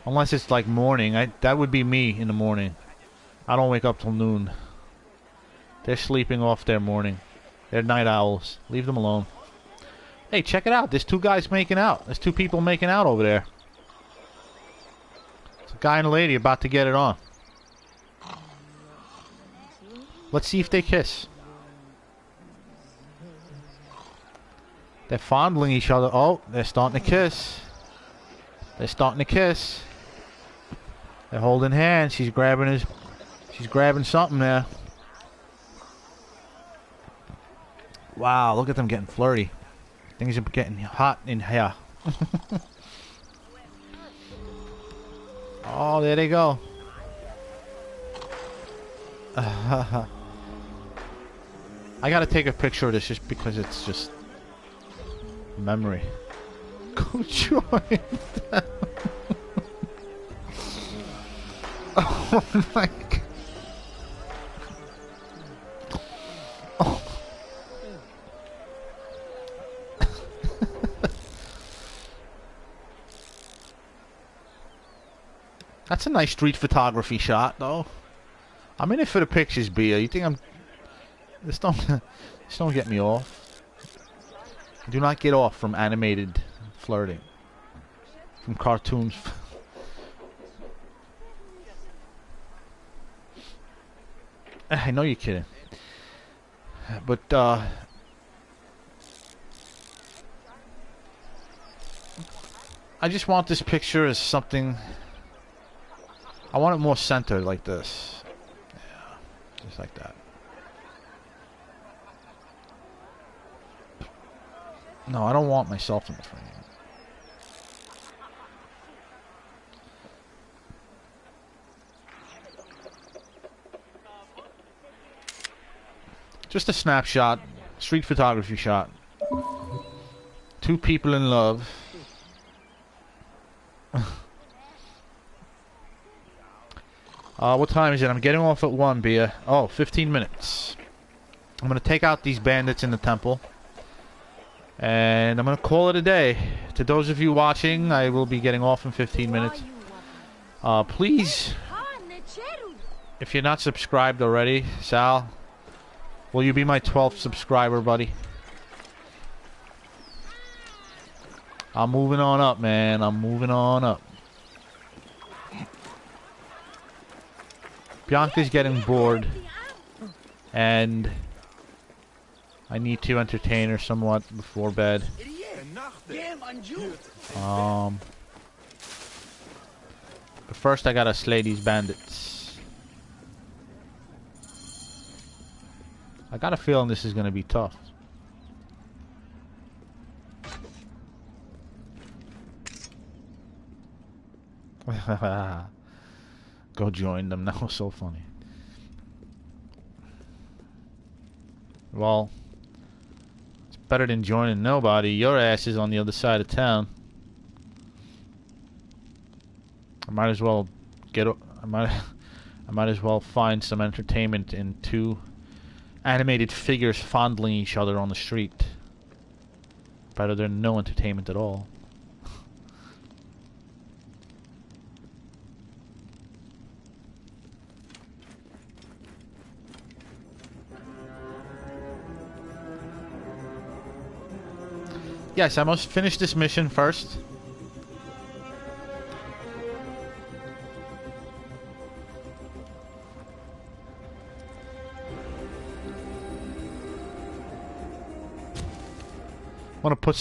Unless it's like morning. That would be me in the morning. I don't wake up till noon. They're sleeping off their morning. They're night owls. Leave them alone. Hey, check it out. There's two guys making out. There's two people making out over there. It's a guy and a lady about to get it on. Let's see if they kiss. They're fondling each other. Oh, they're starting to kiss. They're starting to kiss. They're holding hands. She's grabbing something there. Wow, look at them getting flirty. Things are getting hot in here. Oh, there they go. I gotta take a picture of this just because it's just memory. Go join them. Oh my god. Oh. That's a nice street photography shot, though. I'm in it for the pictures, Bia. You think I'm... This don't get me off. Do not get off from animated flirting. From cartoons. I know you're kidding. But, I just want this picture as something... I want it more centered like this. Yeah, just like that. No, I don't want myself in the frame. Just a snapshot, street photography shot. Two people in love. What time is it? I'm getting off at 1, Bia. Oh, 15 minutes. I'm going to take out these bandits in the temple. And I'm going to call it a day. To those of you watching, I will be getting off in 15 minutes. Please, if you're not subscribed already, Sal, will you be my 12th subscriber, buddy? I'm moving on up, man. I'm moving on up. Bianca's getting bored. And I need to entertain her somewhat before bed. But first I gotta slay these bandits. I got a feeling this is gonna be tough. Go join them. That was so funny. Well, it's better than joining nobody. Your ass is on the other side of town. I might as well get. I might as well find some entertainment in two animated figures fondling each other on the street. Better than no entertainment at all. Yes, I must finish this mission first.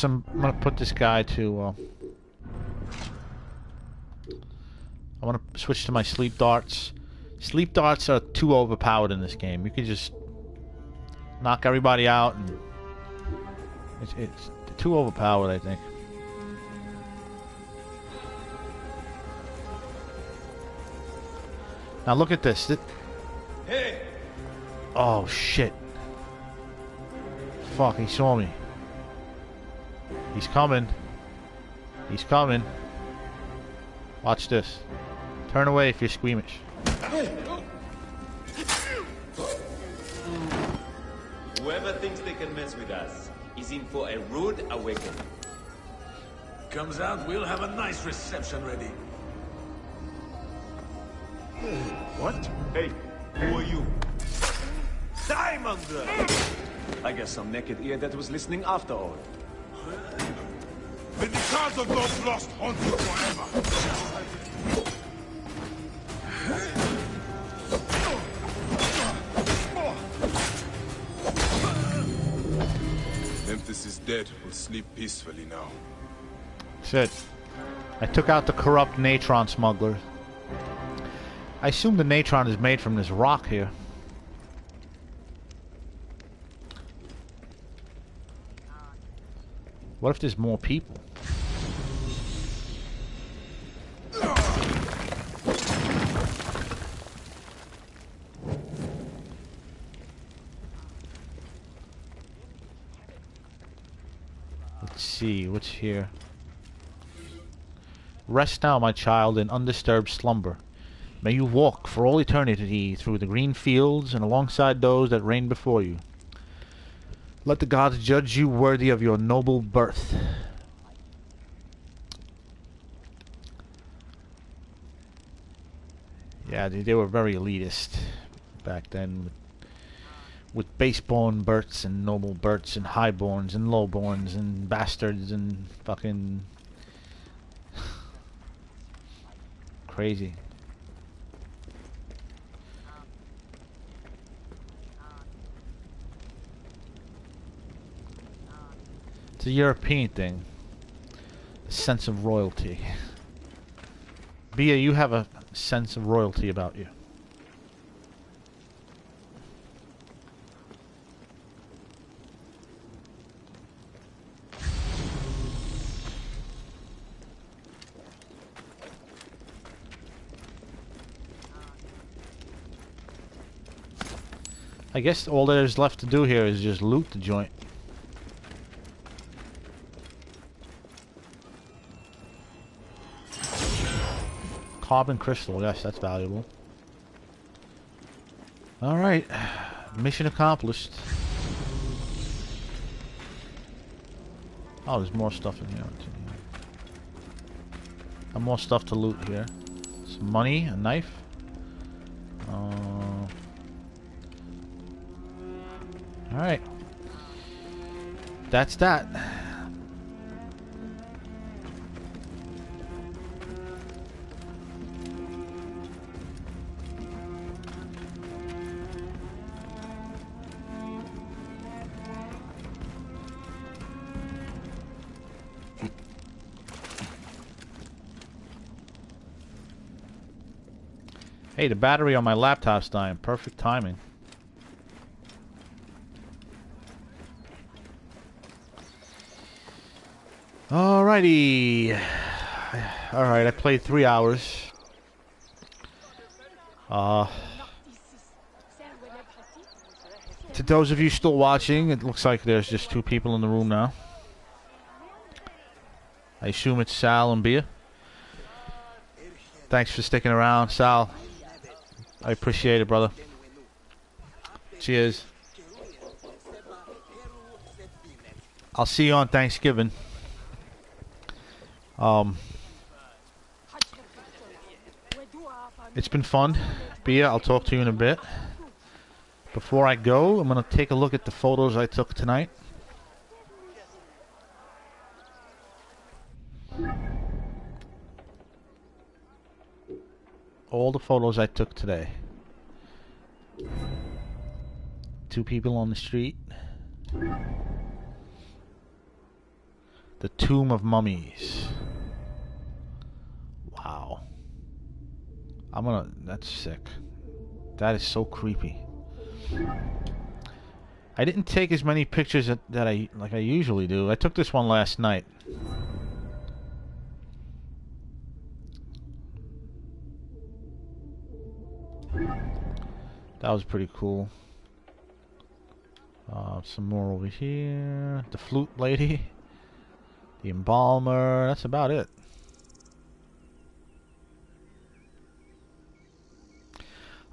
I'm gonna put this guy to I wanna switch to my sleep darts. Sleep darts are too overpowered in this game. You can just knock everybody out and it's too overpowered, I think. Now look at this. Hey! Oh shit. Fuck, he saw me. He's coming. He's coming. Watch this. Turn away if you're squeamish. Whoever thinks they can mess with us is in for a rude awakening. Comes out, we'll have a nice reception ready. What? Hey, who are you? Diamond! I guess some naked ear that was listening after all. May the cards of those lost haunt you forever. Memphis is dead. We'll sleep peacefully now. That's it. I took out the corrupt natron smuggler. I assume the natron is made from this rock here. What if there's more people? Let's see, what's here? Rest now, my child, in undisturbed slumber. May you walk for all eternity through the green fields and alongside those that reign before you. Let the gods judge you worthy of your noble birth. Yeah, they were very elitist back then, with baseborn Berts and noble Berts and highborns and lowborns and bastards and fucking crazy. It's a European thing. A sense of royalty. Bia, you have a sense of royalty about you. I guess all there's left to do here is just loot the joint. Carbon crystal, yes, that's valuable. Alright, mission accomplished. Oh, there's more stuff in here. And more stuff to loot here. Some money, a knife. Alright. That's that. Hey, the battery on my laptop's dying. Perfect timing. Alrighty. Alright, I played 3 hours. To those of you still watching, it looks like there's just 2 people in the room now. I assume it's Sal and Bia. Thanks for sticking around, Sal. I appreciate it, brother. Cheers. I'll see you on Thanksgiving. It's been fun. Bia, I'll talk to you in a bit. Before I go, I'm going to take a look at the photos I took tonight. All the photos I took today. 2 people on the street. The Tomb of Mummies. Wow. That's sick. That is so creepy. I didn't take as many pictures that I usually do. I took this one last night. That was pretty cool. Some more over here. The flute lady. The embalmer. That's about it.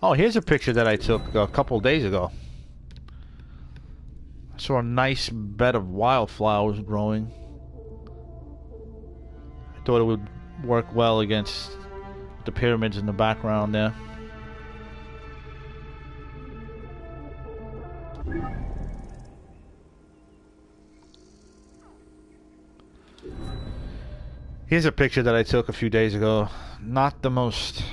Oh, here's a picture that I took a couple days ago. I saw a nice bed of wildflowers growing. I thought it would work well against the pyramids in the background there. Here's a picture that I took a few days ago. Not the most...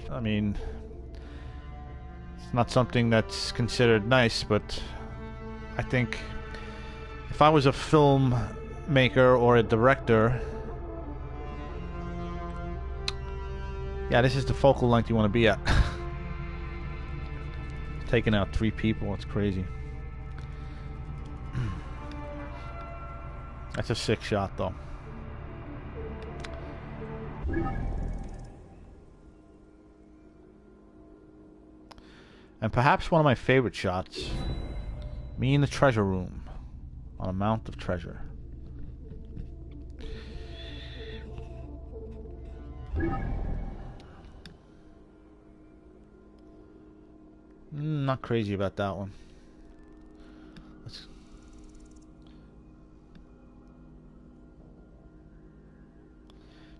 I mean, it's not something that's considered nice, but I think if I was a filmmaker or a director, yeah, this is the focal length you want to be at. Taking out 3 people, it's crazy. That's a sick shot, though. And perhaps one of my favorite shots, me in the treasure room on a mount of treasure. Not crazy about that one.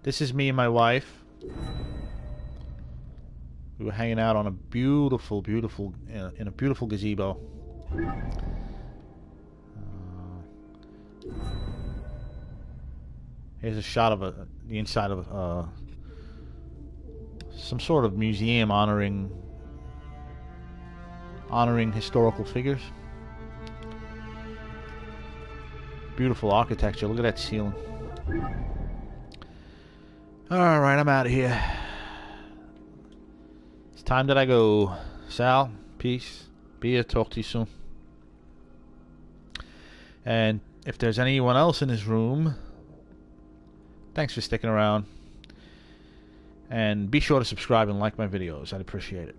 This is me and my wife. We were hanging out on a beautiful, beautiful, in a beautiful gazebo. Here's a shot of the inside of some sort of museum honoring historical figures. Beautiful architecture. Look at that ceiling. All right, I'm out of here. It's time that I go. Sal, peace. Bia, talk to you soon. And if there's anyone else in this room, thanks for sticking around. And be sure to subscribe and like my videos. I'd appreciate it.